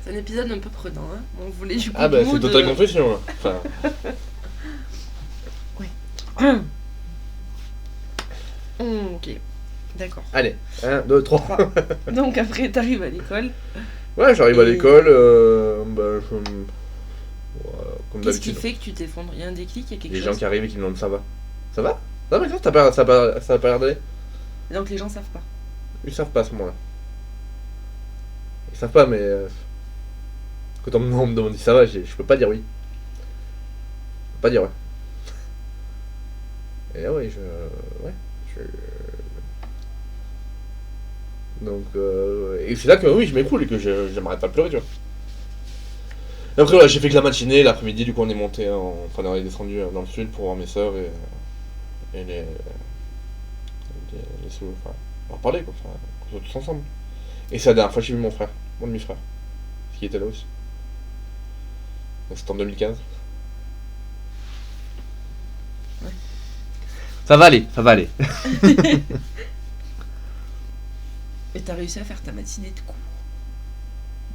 C'est un épisode un peu prenant, hein. On voulait du coup. Ah, bah, du c'est mood, totale confession, là. Enfin, Ok, d'accord. allez, 1, 2, 3. Donc après, t'arrives à l'école. Ouais, j'arrive à Et- l'école, ouais, comme Qu'est-ce qui d'habitude. fait que tu t'effondres? Il y a un déclic, il y a quelque Les chose. gens qui arrivent et qui me demandent ça va. Ça va? Non, mais ça a pas l'air d'aller. Donc les gens savent pas. Ils savent pas à ce moment-là. Ils savent pas, mais quand on me demande si ça va, je peux pas dire oui. Je peux pas dire ouais. Et là, ouais, Donc, et c'est là que oui, je m'écroule et que j'aimerais pas pleurer, tu vois. Et après, voilà, j'ai fait que la matinée, l'après-midi, du coup, on est monté, enfin, on est descendu dans le sud pour voir mes soeurs et enfin, on va parler, quoi, enfin, qu'on soit tous ensemble. Et c'est la dernière fois que j'ai vu mon frère, mon demi-frère, qui était là aussi. Donc, c'était en 2015. Ouais. Ça va aller, ça va aller. Et t'as réussi à faire ta matinée de cours?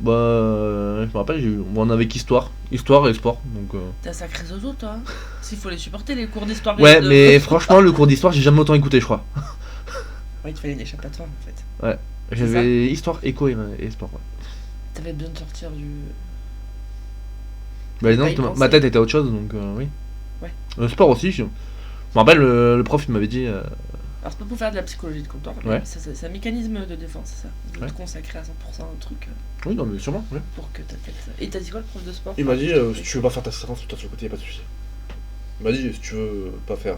Bah, je me rappelle, on avait qu'histoire et sport, donc... T'as un sacré zozo, toi. S'il faut les supporter, les cours d'histoire. Ouais, mais franchement, le cours d'histoire, j'ai jamais autant écouté, je crois. Ouais, il te fallait une échappatoire, en fait. Ouais, j'avais histoire, éco et sport, ouais. T'avais besoin de sortir du... Bah non, ma tête était à autre chose, donc oui. Ouais. Le sport aussi, je me rappelle, le prof, il m'avait dit... Alors, c'est pas pour faire de la psychologie de comptoir, mais Ouais. c'est un mécanisme de défense, c'est ça. De Ouais. te consacrer à 100% au truc Oui, non, mais sûrement, ouais. pour que ta tête... Et t'as dit quoi, le prof de sport? Il m'a dit, si tu veux pas faire ta séance, toi sur le côté, y'a pas de soucis. Il m'a dit, si tu veux pas faire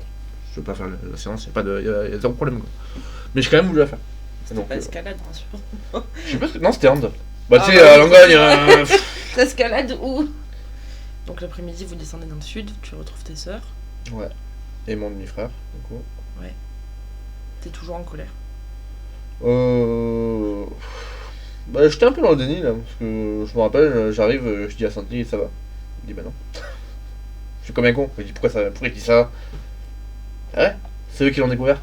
la séance, y'a y a zéro problème, quoi. Mais j'ai quand même voulu la faire. C'était pas escalade, rassure. Je sais pas, non, c'était hand. Bah, Ah, tu sais, bah à oui. Langogne, T'escalades où? Donc l'après-midi, vous descendez dans le sud, tu retrouves tes sœurs. Ouais. Et mon demi-frère, du coup. T'es toujours en colère. Bah, j'étais un peu dans le déni, là, parce que je me rappelle, j'arrive, je dis à Santi, ça va. Il dit, bah non. Je suis comme un con. Il dit, pourquoi il dit ça? Ah ouais? C'est eux qui l'ont découvert.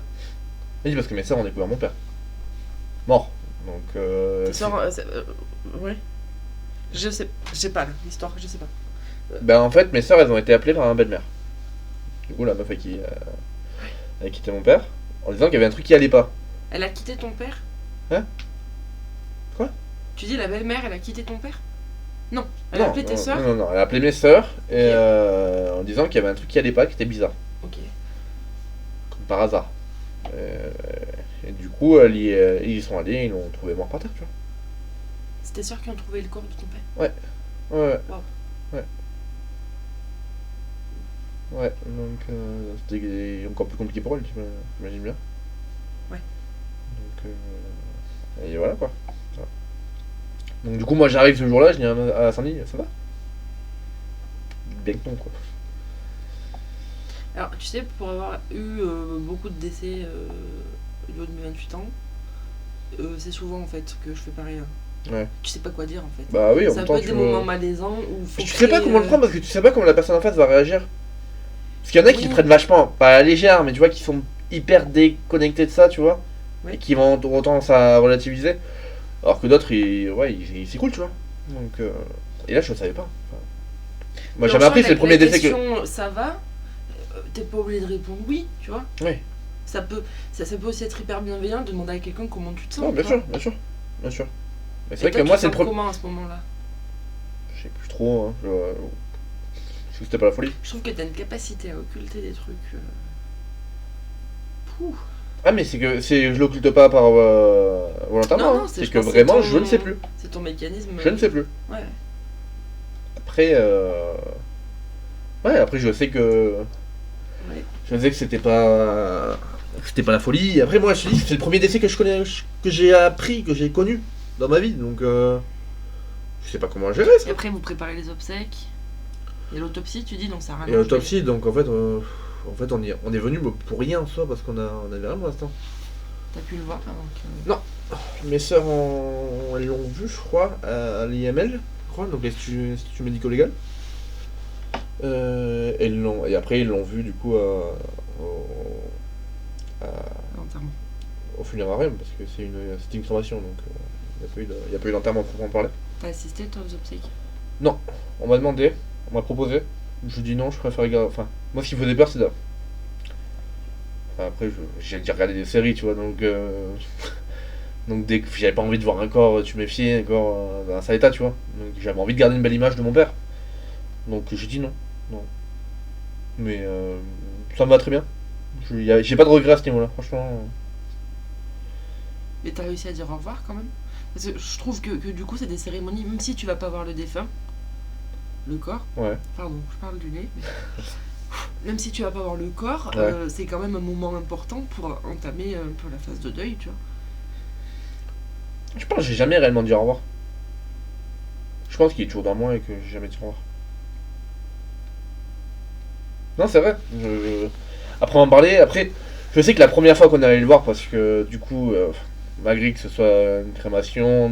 Il dit, parce que mes sœurs ont découvert mon père. Mort. Donc, Tes sœurs... ouais. Je sais pas, là, l'histoire, je sais pas. Ben en fait, mes sœurs, elles ont été appelées par ma belle-mère. Du coup, la meuf qui a quitté mon père, en disant qu'il y avait un truc qui allait pas. Elle a quitté ton père? Hein? Quoi? Tu dis la belle-mère, elle a quitté ton père? Non, elle Non, a appelé tes sœurs? non, elle a appelé mes sœurs et, Ok. en disant qu'il y avait un truc qui allait pas, qui était bizarre. Ok. Comme par hasard. Et du coup, ils y sont allés, ils l'ont trouvé mort par terre, tu vois. C'est tes sœurs qui ont trouvé le corps de ton père? Ouais. Wow. Ouais, donc c'était encore plus compliqué pour elle, j'imagine bien. Ouais. Donc, et voilà quoi. Voilà. Donc du coup, moi j'arrive ce jour-là, je dis à Sandy, ça va? Bien que non, quoi. Alors, tu sais, pour avoir eu beaucoup de décès au niveau de mes 28 ans, c'est souvent en fait que je fais pareil. Ouais. Tu sais pas quoi dire en fait. Bah oui, en Ça même peut temps, être des moments malaisants où faut tu sais pas créer, comment le prendre parce que tu sais pas comment la personne en face va réagir. Parce qu'il y en a qui Oui. le prennent vachement, pas à la légère, mais tu vois, qui sont hyper déconnectés de ça, tu vois. Oui. Et qui vont avoir tendance à relativiser. Alors que d'autres, ils s'écoulent, tu vois. Donc, et là, je ne savais pas. Enfin, moi, Dans j'avais le appris, champ, c'est le premier la décès que. question, ça va, t'es pas obligé de répondre oui, tu vois. Oui. Ça peut aussi être hyper bienveillant de demander à quelqu'un comment tu te sens. Non, bien tu vois. sûr, bien sûr. Bien sûr. Mais Et c'est vrai toi, que moi, tu c'est le te premier. sens comment à ce moment-là? Je sais plus trop, hein. Parce que c'était pas la folie. Je trouve que t'as une capacité à occulter des trucs. Pouh. Ah, mais je l'occulte pas par volontairement. Non, hein. C'est je que pense vraiment, ton- je ne sais plus. C'est ton mécanisme. Je ne sais plus. Ouais. Après, ouais, après, je sais que. Ouais. Je sais que c'était pas la folie. Après, moi, je te dis, c'est le premier décès que je connais, que j'ai appris, que j'ai connu dans ma vie. Donc, je sais pas comment le gérer Et ça. après, vous préparez les obsèques. Et l'autopsie, tu dis, donc ça Et rallonge. l'autopsie, donc en fait, on est venu pour rien en soi parce qu'on avait rien pour l'instant. T'as pu le voir avant que... Mes sœurs elles l'ont vu, je crois, à l'IML, je crois, donc l'Institut médico-légal. Et après, ils l'ont vu du coup L'enterrement. au funérarium parce que c'était une crémation, donc il n'y a pas eu d'enterrement proprement parler. T'as assisté, toi, aux obsèques? On m'a demandé, on m'a proposé. Je dis non, je préfère regarder. Enfin, moi, ce qui me faisait peur, c'est ça. Enfin, après, j'ai déjà regardé des séries, tu vois, donc. Donc, dès que j'avais pas envie de voir un corps tuméfié, un corps dans un sale état, tu vois. Donc, j'avais envie de garder une belle image de mon père. Donc, j'ai dit non. Non. Mais ça me va très bien. J'ai pas de regrets à ce niveau-là, franchement. Mais t'as réussi à dire au revoir quand même? Parce que je trouve que du coup, c'est des cérémonies, même si tu vas pas voir le défunt, le corps, Ouais. pardon, je parle du nez, mais même si tu vas pas voir le corps, Ouais. c'est quand même un moment important pour entamer un peu la phase de deuil, tu vois. Je pense que j'ai jamais réellement dit au revoir. Je pense qu'il est toujours dans moi et que j'ai jamais dit au revoir. Non, c'est vrai. Après en parler, après, je sais que la première fois qu'on est allé le voir, parce que du coup, malgré que ce soit une crémation, on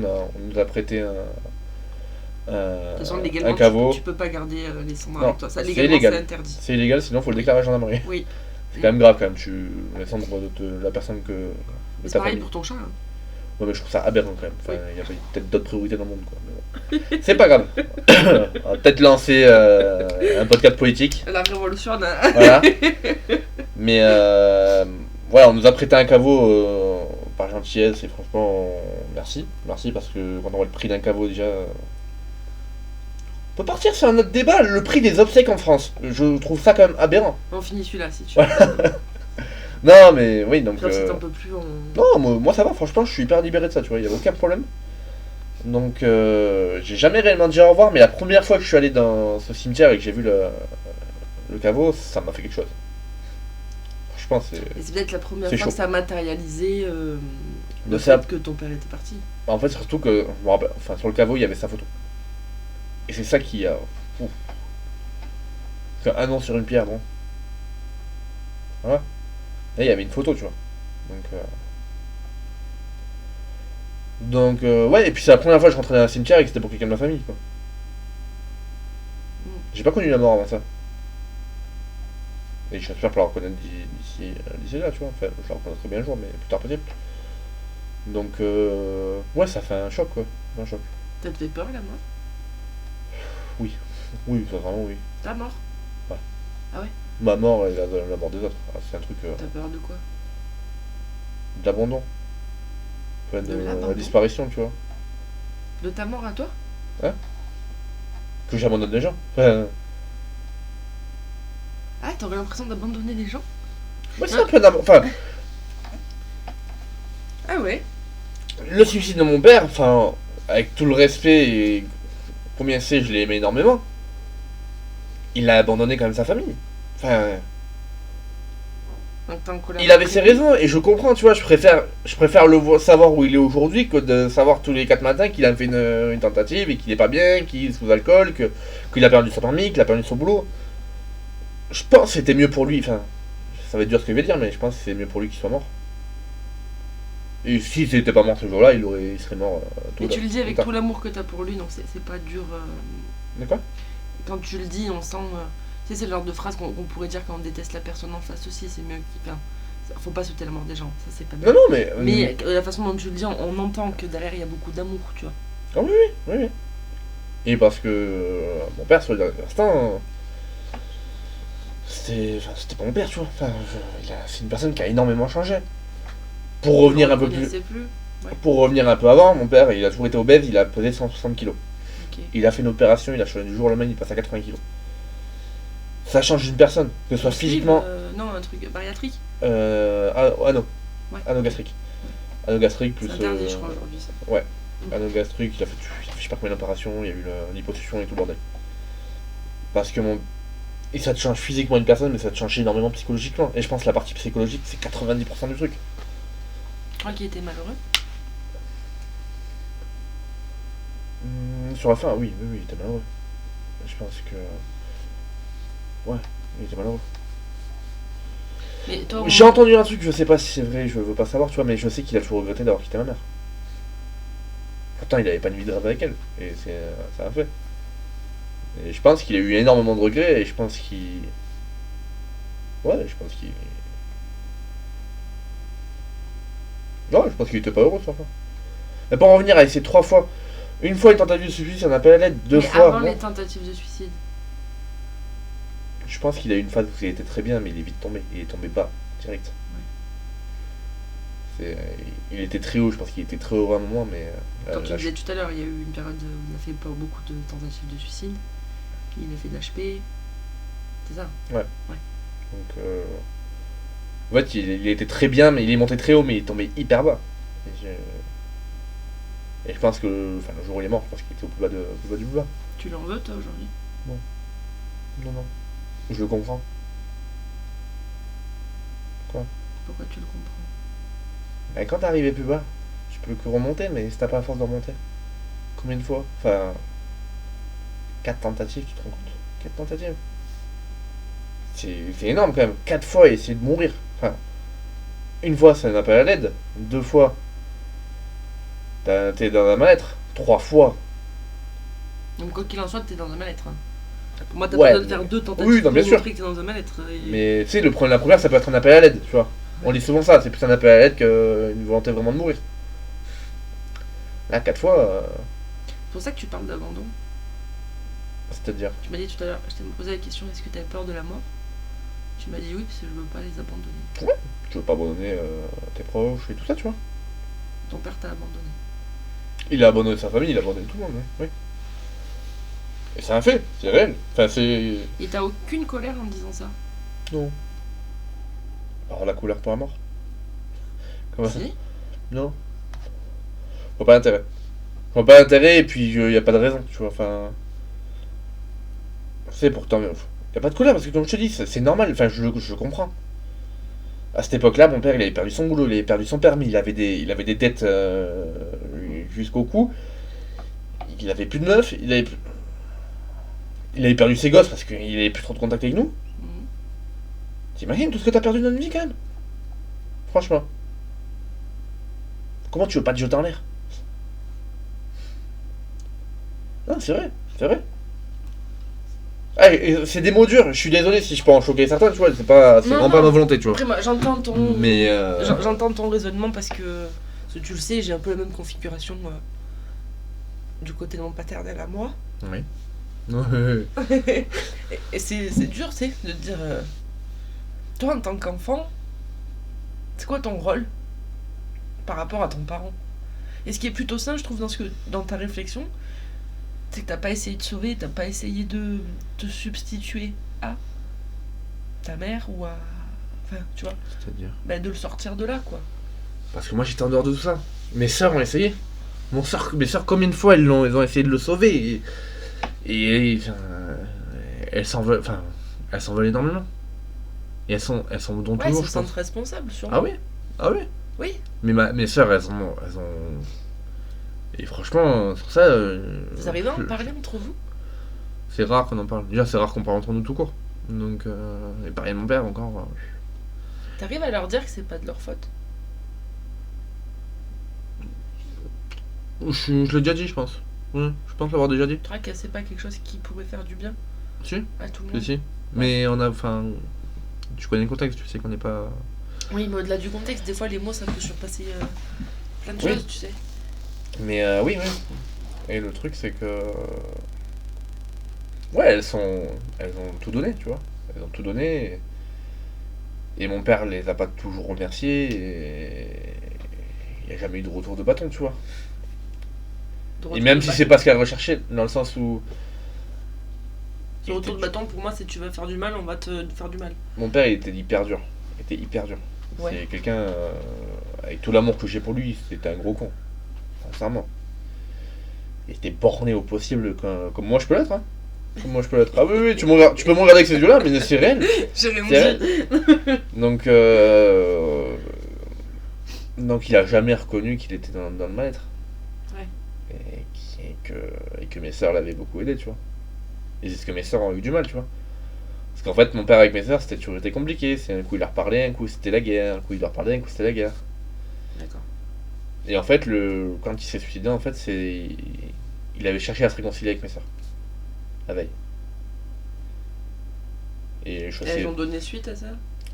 nous a prêté De toute façon, un légalement, caveau. tu peux pas garder les cendres Non, avec toi. Ça, c'est légalement, illégal. c'est interdit. C'est illégal, sinon faut le déclarer à la gendarmerie. Oui. C'est quand même grave quand même. Les cendres de la personne que. De C'est ta pareil famille. pour ton chat. Hein. Ouais, mais je trouve ça aberrant quand même. Enfin, Oui. il y a peut-être d'autres priorités dans le monde, quoi. Mais bon. C'est pas grave. On va peut-être lancer un podcast politique. La révolution, Voilà. Mais voilà, on nous a prêté un caveau par gentillesse et franchement, merci. Merci parce que quand on voit le prix d'un caveau déjà. On peut partir sur un autre débat, le prix des obsèques en France. Je trouve ça quand même aberrant. on finit celui-là si tu veux. Non, mais oui, donc. Genre, si t'en peux plus, on. Non, moi ça va, franchement, je suis hyper libéré de ça, tu vois, il n'y a aucun problème. Donc, j'ai jamais réellement dit au revoir, mais la première fois que je suis allé dans ce cimetière et que j'ai vu le caveau, ça m'a fait quelque chose. Franchement, c'est. Et c'est peut-être la première C'est fois chaud. que ça a matérialisé le ça- fait que ton père était parti. En fait, surtout que, je me rappelle, enfin, sur le caveau, il y avait sa photo. Et c'est ça qui a. Ouf. Parce qu'un nom sur une pierre, bon. Voilà. Et il y avait une photo, tu vois. Donc, ouais, et puis c'est la première fois que je rentrais dans un cimetière et que c'était pour quelqu'un de ma famille, quoi. Mm. J'ai pas connu la mort avant ça. Et j'espère pas la reconnaître d'ici là, tu vois. Enfin, je la reconnaîtrai bien un jour, mais plus tard possible. Donc, ouais, ça fait un choc, quoi. Un choc. Ça te fait peur la mort? Oui, ça vraiment, oui. Ta mort? Ma mort et la mort des autres. Ah, c'est un truc T'as peur de quoi? d'abandon. Enfin, De de la l'abandon. disparition, tu vois. De ta mort à toi? Que j'abandonne les gens. Enfin, Ah, t'aurais l'impression d'abandonner des gens? ouais, c'est un peu d'abandon. Enfin, Ah ouais? le suicide de mon père, enfin, avec tout le respect et combien c'est, je l'ai aimé énormément. Il a abandonné quand même sa famille. Enfin, Donc t'es en colère. il avait ses raisons et je comprends, tu vois. Je préfère savoir où il est aujourd'hui que de savoir tous les 4 matins qu'il a fait une tentative et qu'il est pas bien, qu'il est sous alcool, qu'il a perdu son permis, qu'il a perdu son boulot. Je pense que c'était mieux pour lui. Enfin, ça va être dur ce que je vais dire, mais je pense que c'est mieux pour lui qu'il soit mort. Et s'il n'était pas mort ce jour-là, il serait mort Mais tu le dis avec tard. tout l'amour que t'as pour lui, donc c'est pas dur. D'accord. Quand tu le dis, on sent. Tu sais, c'est le genre de phrase qu'on pourrait dire quand on déteste la personne en face aussi, c'est mieux. Enfin, faut pas sauter la mort des gens, ça c'est pas bien. Non, non, mais. Mais la façon dont tu le dis, on entend que derrière il y a beaucoup d'amour, tu vois. Ah oui, oui, oui, oui. Et parce que mon père, sur le dernier instant, c'était pas mon père, tu vois. Enfin, c'est une personne qui a énormément changé. Pour revenir On un peu le plus. connaissait plus. Pour revenir un peu avant, mon père, il a toujours été obèse, il a pesé 160 kilos. Ok. Il a fait une opération, il a changé du jour au lendemain, il passe à 80 kilos. Ça change une personne, que ce soit physiquement. Non, un truc bariatrique. Anneau. Ouais. Anneau gastrique. Anneau gastrique plus. C'est interdit, je crois, aujourd'hui ça. Anneau gastrique, il a fait je sais pas combien d'opérations, il y a eu l'hyposuction et tout le bordel. Parce que Et ça te change physiquement une personne, mais ça te change énormément psychologiquement. Et je pense que la partie psychologique, c'est 90% du truc. Tu crois qu'il était malheureux? Sur la fin, oui, il était malheureux. Je pense que. Ouais, il était malheureux. Mais toi, J'ai entendu un truc, je sais pas si c'est vrai, je veux pas savoir, tu vois, mais je sais qu'il a toujours regretté d'avoir quitté ma mère. Pourtant, il avait pas une vie de rêve avec elle, et ça a fait. Et je pense qu'il a eu énormément de regrets, et je pense qu'il. Ouais, je pense qu'il. Non, je pense qu'il était pas heureux, ça. Mais pour en revenir à essayer 3 fois. Une fois une tentative de suicide, on appelle à l'aide, 2 mais fois. avant bon. les tentatives de suicide. Je pense qu'il a eu une phase où il était très bien, mais il est vite tombé. Il est tombé bas, direct. Il était très haut, je pense qu'il était très heureux à un moment, mais. Comme tu disais tout à l'heure, il y a eu une période où il a fait pas beaucoup de tentatives de suicide. Il a fait de l'HP. C'est ça. Donc, en fait, il était très bien, mais il est monté très haut, mais il est tombé hyper bas. Et Et je pense que, enfin, le jour où il est mort, je pense qu'il était au plus bas du plus bas. Tu l'en veux, toi, aujourd'hui? Non, non. Je le comprends. Pourquoi tu le comprends? Bah, quand t'es arrivé plus bas, tu peux que remonter, mais si t'as pas la force de remonter. Combien de fois? Enfin, 4 tentatives, tu te rends compte? 4 tentatives. C'est énorme quand même. 4 fois essayer de mourir. Enfin, une fois, c'est un appel à l'aide. 2 fois, t'es dans un mal-être. 3 fois. Donc, quoi qu'il en soit, t'es dans un mal-être. Hein. Pour moi, t'as Ouais, pas besoin de faire 2 tentatives oui, non, pour bien sûr. montrer que t'es dans un mal-être. Mais tu sais, la première, ça peut être un appel à l'aide, tu vois. On dit souvent ça, c'est plus un appel à l'aide qu'une volonté vraiment de mourir. Là, 4 fois, C'est pour ça que tu parles d'abandon. c'est-à-dire. Tu m'as dit tout à l'heure, je t'ai posé la question, est-ce que t'avais peur de la mort? Tu m'as dit oui, parce que je veux pas les abandonner. Tu veux pas abandonner tes proches et tout ça, tu vois. Ton père t'a abandonné. Il a abandonné sa famille, il a abandonné tout le monde, oui. Et c'est un fait, c'est réel. Enfin, c'est. Et t'as aucune colère en me disant ça? Non. Alors la couleur pour la mort. Comment ça? Si. Non. Je vois pas l'intérêt. Je vois pas l'intérêt et puis y a pas de raison, tu vois, enfin. C'est pourtant. Y a pas de colère parce que comme je te dis, c'est normal, enfin je comprends. À cette époque-là, mon père il avait perdu son boulot, il avait perdu son permis, il avait des dettes jusqu'au cou. Il avait plus de meuf, il avait perdu ses gosses parce qu'il avait plus trop de contact avec nous. Mhm. T'imagines tout ce que t'as perdu dans une vie quand même? Franchement. Comment tu veux pas te jeter en l'air? Non, c'est vrai, c'est vrai. Ah, et c'est des mots durs, je suis désolé si je peux en choquer certains, tu vois, c'est Non, vraiment pas non. ma volonté, tu vois. Après, moi, j'entends ton. Mais J'entends ton raisonnement parce que tu le sais, j'ai un peu la même configuration du côté de mon paternel à moi. oui. Et c'est dur, tu sais, de te dire. Toi, en tant qu'enfant, c'est quoi ton rôle par rapport à ton parent? Et ce qui est plutôt sain, je trouve, dans ta réflexion, c'est que t'as pas essayé de sauver, t'as pas essayé de te substituer à ta mère ou à. Enfin, tu vois, C'est-à-dire. bah, de le sortir de là, quoi. Parce que moi j'étais en dehors de tout ça. Mes sœurs ont essayé. Mes sœurs, combien de fois elles ont essayé de le sauver enfin, elles s'en veulent, énormément. Et elles s'en donnent Ouais, toujours, se je sentent pense. responsables, sûrement. Ah oui, ah oui. Oui. Mais mes sœurs, elles ont. Et franchement, sur ça. Vous arrivez à en je- parler entre vous? C'est rare qu'on en parle. Déjà, c'est rare qu'on parle entre nous tout court. Donc, et pareil, mon père encore. T'arrives à leur dire que c'est pas de leur faute? Je l'ai déjà dit, je pense. Ouais, je pense l'avoir déjà dit. Tu crois que c'est pas quelque chose qui pourrait faire du bien Si, à tout le si, monde? si. Mais on a. Enfin. Tu connais le contexte, tu sais qu'on n'est pas. Oui, mais au-delà du contexte, des fois les mots ça peut surpasser plein de Oui. choses, tu sais. Mais oui, oui. Et le truc, c'est que. Ouais, elles ont tout donné, tu vois. Elles ont tout donné. Et mon père les a pas toujours remerciées. Et il n'y a jamais eu de retour de bâton, tu vois. De Et retour même de si bâton. c'est pas ce qu'elle recherchait, dans le sens où. Ce retour de bâton pour moi c'est tu vas faire du mal, on va te faire du mal. Mon père, il était hyper dur. Il était hyper dur. Ouais. C'est quelqu'un. Avec tout l'amour que j'ai pour lui, c'était un gros con. Sincèrement. Il était borné au possible, comme moi je peux l'être, hein. Comme moi je peux l'être. Ah oui, oui, tu peux me regarder avec ces yeux-là, mais c'est réel. J'ai rien C'est dit. réel. Donc il a jamais reconnu qu'il était dans le mal-être. Ouais. Et que mes sœurs l'avaient beaucoup aidé, tu vois. Et c'est ce que mes sœurs ont eu du mal, tu vois. Parce qu'en fait, mon père avec mes sœurs, c'était toujours été compliqué. C'est un coup il leur parlait, un coup c'était la guerre, un coup il leur parlait, un coup c'était la guerre. D'accord. Et en fait, quand il s'est suicidé, en fait, il avait cherché à se réconcilier avec mes sœurs. La veille. Et Elles ont donné suite à ça?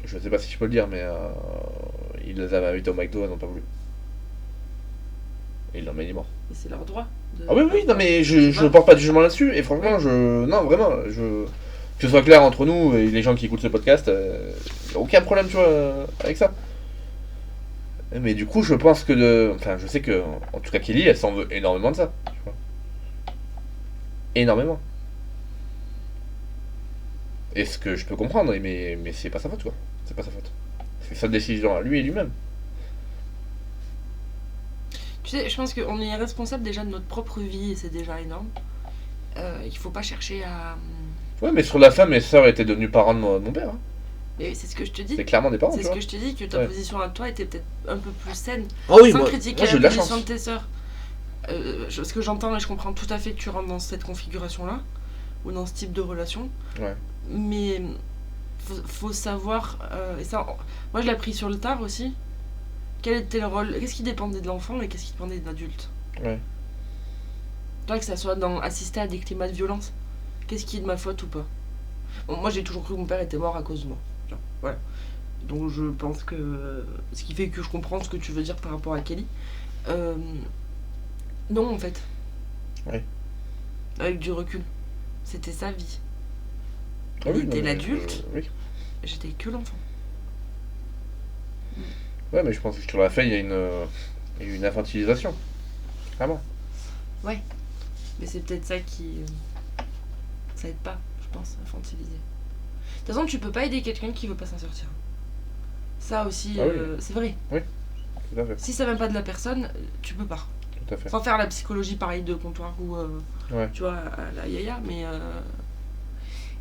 je sais pas si je peux le dire, mais il les avait invités au McDo, elles n'ont pas voulu. Et il l'en met mort. Et c'est leur droit. Ah oui, oui, non, mais je porte pas de jugement là-dessus. Et franchement, non, vraiment, que ce soit clair entre nous et les gens qui écoutent ce podcast, y a aucun problème, tu vois, avec ça. Mais du coup, je pense que enfin, je sais que, en tout cas, Kelly, elle s'en veut énormément de ça, tu vois. Énormément. Et ce que je peux comprendre, mais c'est pas sa faute, quoi. C'est pas sa faute. C'est sa décision à lui et lui-même. Tu sais, je pense qu'on est responsable déjà de notre propre vie et c'est déjà énorme. Il faut pas chercher à... Ouais, mais sur la fin, mes sœurs étaient devenues parents de mon père. Hein. Mais c'est ce que je te dis. C'est clairement des parents, C'est tu ce vois. que je te dis, que ta position à toi était peut-être un peu plus saine. Oh oui, sans moi, critiquer moi, j'ai eu de la la position chance. de tes sœurs. Ce que j'entends et je comprends tout à fait que tu rentres dans cette configuration-là, ou dans ce type de relation. Ouais. Mais faut savoir... et ça, moi, je l'ai appris sur le tard aussi. Quel était le rôle? Qu'est-ce qui dépendait de l'enfant et qu'est-ce qui dépendait de l'adulte? Ouais. Toi, que ça soit dans assister à des climats de violence, qu'est-ce qui est de ma faute ou pas? Bon, moi, j'ai toujours cru que mon père était mort à cause de moi. Genre, voilà. Donc, je pense que... Ce qui fait que je comprends ce que tu veux dire par rapport à Kelly. Non, en fait. Ouais. Avec du recul. C'était sa vie. Ah Il oui, était non, mais, l'adulte. oui. J'étais que l'enfant. Ouais, mais je pense que sur la fin, il y a une infantilisation. Vraiment. Mais c'est peut-être ça qui... ça aide pas, je pense, infantiliser. De toute façon, tu peux pas aider quelqu'un qui veut pas s'en sortir. Ça aussi, Ah oui. c'est vrai. Tout à fait. Si ça vient pas de la personne, tu peux pas. Tout à fait. Sans faire la psychologie pareil de comptoir ou Ouais. tu vois, à la yaya, mais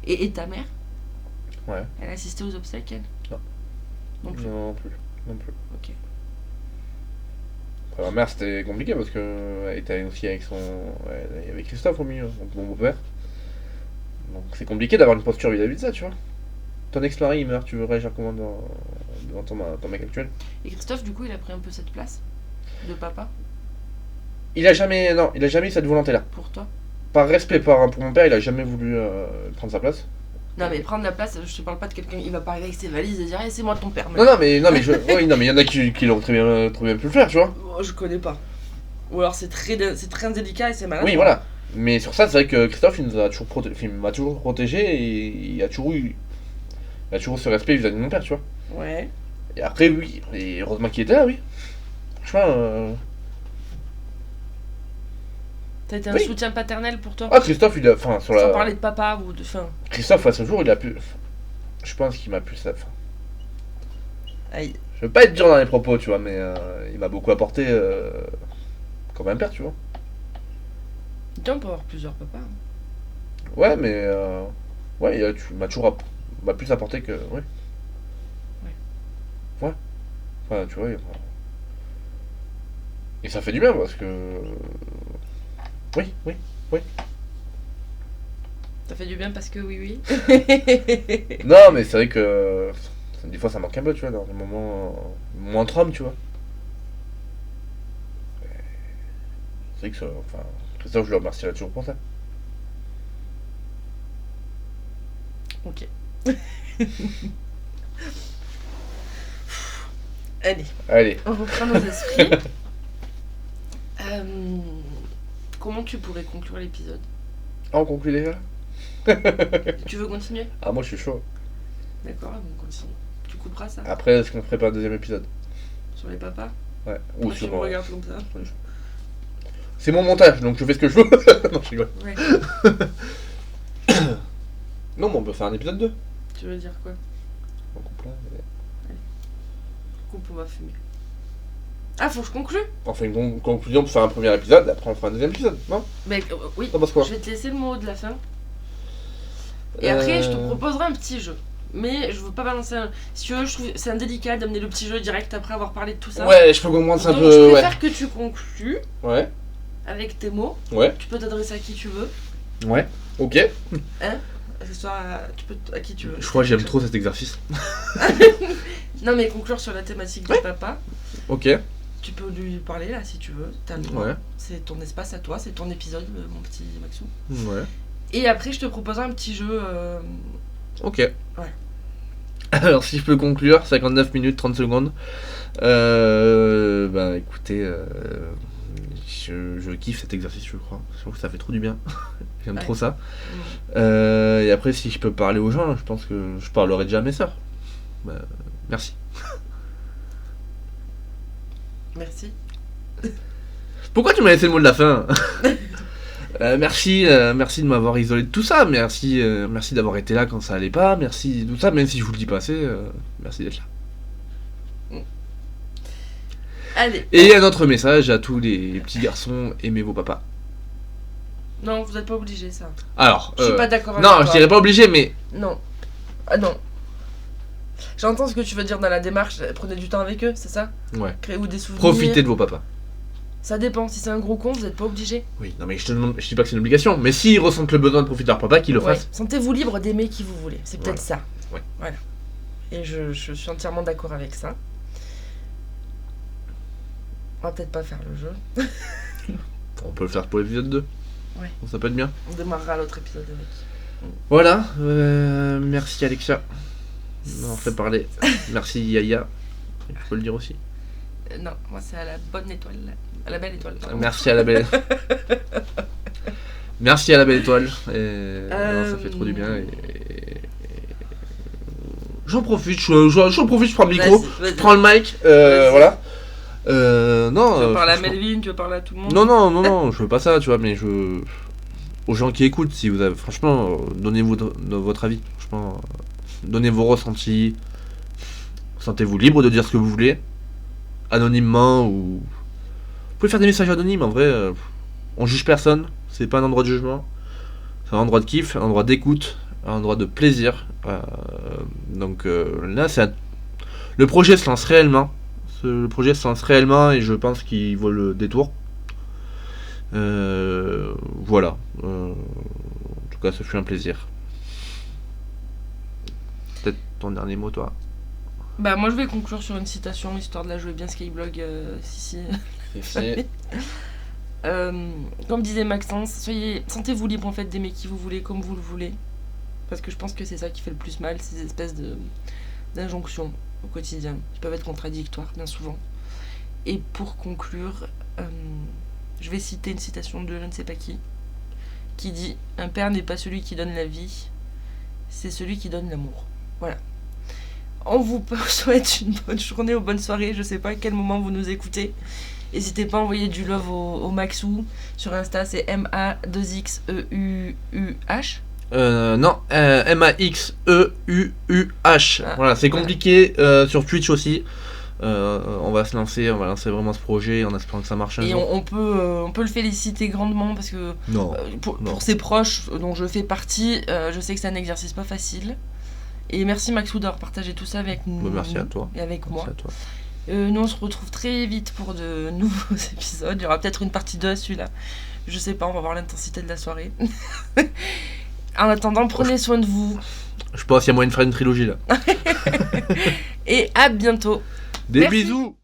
et ta mère, Ouais. elle assistait aux obsèques, elle? Non. Non plus. Non plus. Non plus. Ok. Après, ma mère, c'était compliqué parce que elle était aussi avec il y avait Christophe au milieu, donc mon beau-père. Donc c'est compliqué d'avoir une posture vis-à-vis de ça, tu vois. Ton ex-mari, il meurt, tu veux réagir comment devant ton mec actuel? Et Christophe, du coup, il a pris un peu cette place de papa Il a jamais eu cette volonté-là. pour toi? Par respect pour mon père, il a jamais voulu prendre sa place. Non, mais prendre la place, je te parle pas de quelqu'un, il va pas arriver avec ses valises et dire hey, c'est moi ton père. Mec. Non, mais oui, non, mais il y en a qui l'ont très bien pu le faire, tu vois. Oh, je connais pas. Ou alors c'est très délicat et c'est malade. Oui, voilà. Mais sur ça, c'est vrai que Christophe, il nous a toujours m'a toujours protégé et il a toujours eu ce respect vis-à-vis de mon père, tu vois. Ouais. Et après, oui, et heureusement qu'il était là, oui. Franchement, T'as été un oui. soutien paternel pour toi? Ah, Christophe, il a. Enfin, sur Sans la. parler de papa ou de fin. Christophe, à ce jour, il a pu. Je pense qu'il m'a pu ça. Enfin, Aïe. je veux pas être dur dans les propos, tu vois, mais il m'a beaucoup apporté comme un père, tu vois. On peut avoir plusieurs papas. Hein. Ouais, mais. Ouais, tu m'as toujours. M'a plus apporté que. Ouais. Ouais. Enfin, tu vois. Et ça fait du bien parce que. Oui. Ça fait du bien parce que oui. Non, mais c'est vrai que. Des fois, ça manque un peu, tu vois, dans des moments. Moins trame, tu vois. C'est vrai que ça. Enfin. Christophe, je le remercierai toujours pour ça. Ok. Allez, Allez. on reprend nos esprits. Comment tu pourrais conclure l'épisode? Ah, on conclut déjà? Tu veux continuer? Ah, moi, je suis chaud. D'accord, on continue. Tu couperas ça? Après, est-ce qu'on ferait pas un deuxième épisode? Sur les papas? Ouais. Ou Pourquoi tu sur. me regardes comme ça? C'est mon montage, donc je fais ce que je veux. Non, je rigole. Ouais. Non, mais on peut faire un épisode 2. Tu veux dire quoi? On coupe là. Coupe, on va fumer. Ah, faut que je conclue? On fait une conclusion pour faire un premier épisode, après on fera un deuxième épisode, non? Mais oui, T'en penses quoi? je vais te laisser le mot de la fin. Et après, je te proposerai un petit jeu. Mais je veux pas balancer un... Si tu veux, je trouve c'est indélicat d'amener le petit jeu direct après avoir parlé de tout ça. Ouais, je peux comprendre, c'est un Donc, peu. je Ouais. préfère que tu conclues Ouais. avec tes mots. Ouais. Tu peux t'adresser à qui tu veux. Ouais. Ok. Hein? Que ce soit à qui tu veux. Je crois que j'aime trop cet exercice. Non, mais conclure sur la thématique du papa. Ok. Tu peux lui parler là si tu veux. T'as le droit. Ouais. C'est ton espace à toi, c'est ton épisode, mon petit Maxou. Ouais. Et après, je te proposerai un petit jeu. Ok. Ouais. Alors, si je peux conclure, 59 minutes, 30 secondes. Bah écoutez, je kiffe cet exercice, je crois. Je trouve que ça fait trop du bien. J'aime trop ça. Et après, si je peux parler aux gens, je pense que je parlerai déjà à mes sœurs. Bah, merci. Merci. Pourquoi tu m'as laissé le mot de la fin? Merci de m'avoir isolé de tout ça. Merci d'avoir été là quand ça allait pas. Merci de tout ça, même si je vous le dis pas assez. Merci d'être là. Allez. Et un autre message à tous les petits garçons, aimez vos papas. Non, vous n'êtes pas obligé ça. Alors, Je suis pas d'accord avec non, toi. je dirais pas obligé, mais Non. Ah non. J'entends ce que tu veux dire dans la démarche. Prenez du temps avec eux, c'est ça? ouais, Créez-vous des souvenirs. profitez de vos papas. Ça dépend. Si c'est un gros con, vous n'êtes pas obligé. Oui, non mais je te demande, je dis pas que c'est une obligation, mais s'ils ressentent le besoin de profiter de leur papa, qu'ils le Ouais. fassent. Sentez-vous libre d'aimer qui vous voulez. C'est peut-être ça. Ouais. Voilà. Et je suis entièrement d'accord avec ça. On va peut-être pas faire le jeu. On peut le faire pour l'épisode 2. Ouais. Ça peut être bien. On démarrera l'autre épisode avec. Voilà, merci Alexia d'avoir fait parler. Merci Yaya, il faut le dire aussi. Non, moi c'est à la bonne étoile. À la belle étoile. pardon. Merci à la belle. Merci à la belle étoile. Non, ça fait trop du bien. J'en profite, j'en profite, je prends le micro, Vas-y. je prends le mic, Vas-y. voilà. Non. Tu veux parler à franchement- Melvin, tu veux parler à tout le monde? Non, je veux pas ça, tu vois, mais aux gens qui écoutent, si vous avez, franchement, donnez-vous votre avis, franchement, donnez vos ressentis, sentez-vous libre de dire ce que vous voulez, anonymement ou, vous pouvez faire des messages anonymes, en vrai, on juge personne, c'est pas un endroit de jugement, c'est un endroit de kiff, un endroit d'écoute, un endroit de plaisir, donc là, le projet se lance réellement. Le projet se lance réellement et je pense qu'il vaut le détour. Voilà. En tout cas, ce fut un plaisir. Peut-être ton dernier mot, toi. Bah moi je vais conclure sur une citation histoire de la jouer bien Skyblog si. Comme disait Maxence, sentez-vous libre en fait d'aimer qui vous voulez comme vous le voulez. Parce que je pense que c'est ça qui fait le plus mal, ces espèces d'injonctions au quotidien, qui peuvent être contradictoires bien souvent. Et pour conclure, je vais citer une citation de je ne sais pas qui dit « Un père n'est pas celui qui donne la vie, c'est celui qui donne l'amour. » Voilà. On vous souhaite une bonne journée ou bonne soirée, je sais pas à quel moment vous nous écoutez. N'hésitez pas à envoyer du love au Maxou. Sur Insta, c'est MA2XEUUH. Non, MAXEUUH. Ah, Voilà, c'est compliqué. Sur Twitch aussi. On va lancer vraiment ce projet en espérant que ça marche un Et jour. on peut le féliciter grandement parce que Non. pour ses proches dont je fais partie, je sais que c'est un exercice pas facile. Et merci Maxou d'avoir partagé tout ça avec nous. Bah, merci à toi. Et avec moi. Merci à toi. Nous on se retrouve très vite pour de nouveaux épisodes. Il y aura peut-être une partie 2 à celui-là. Je sais pas, on va voir l'intensité de la soirée. En attendant, prenez soin de vous. Je pense qu'il y a moyen de faire une trilogie là. Et à bientôt. Des Merci. bisous.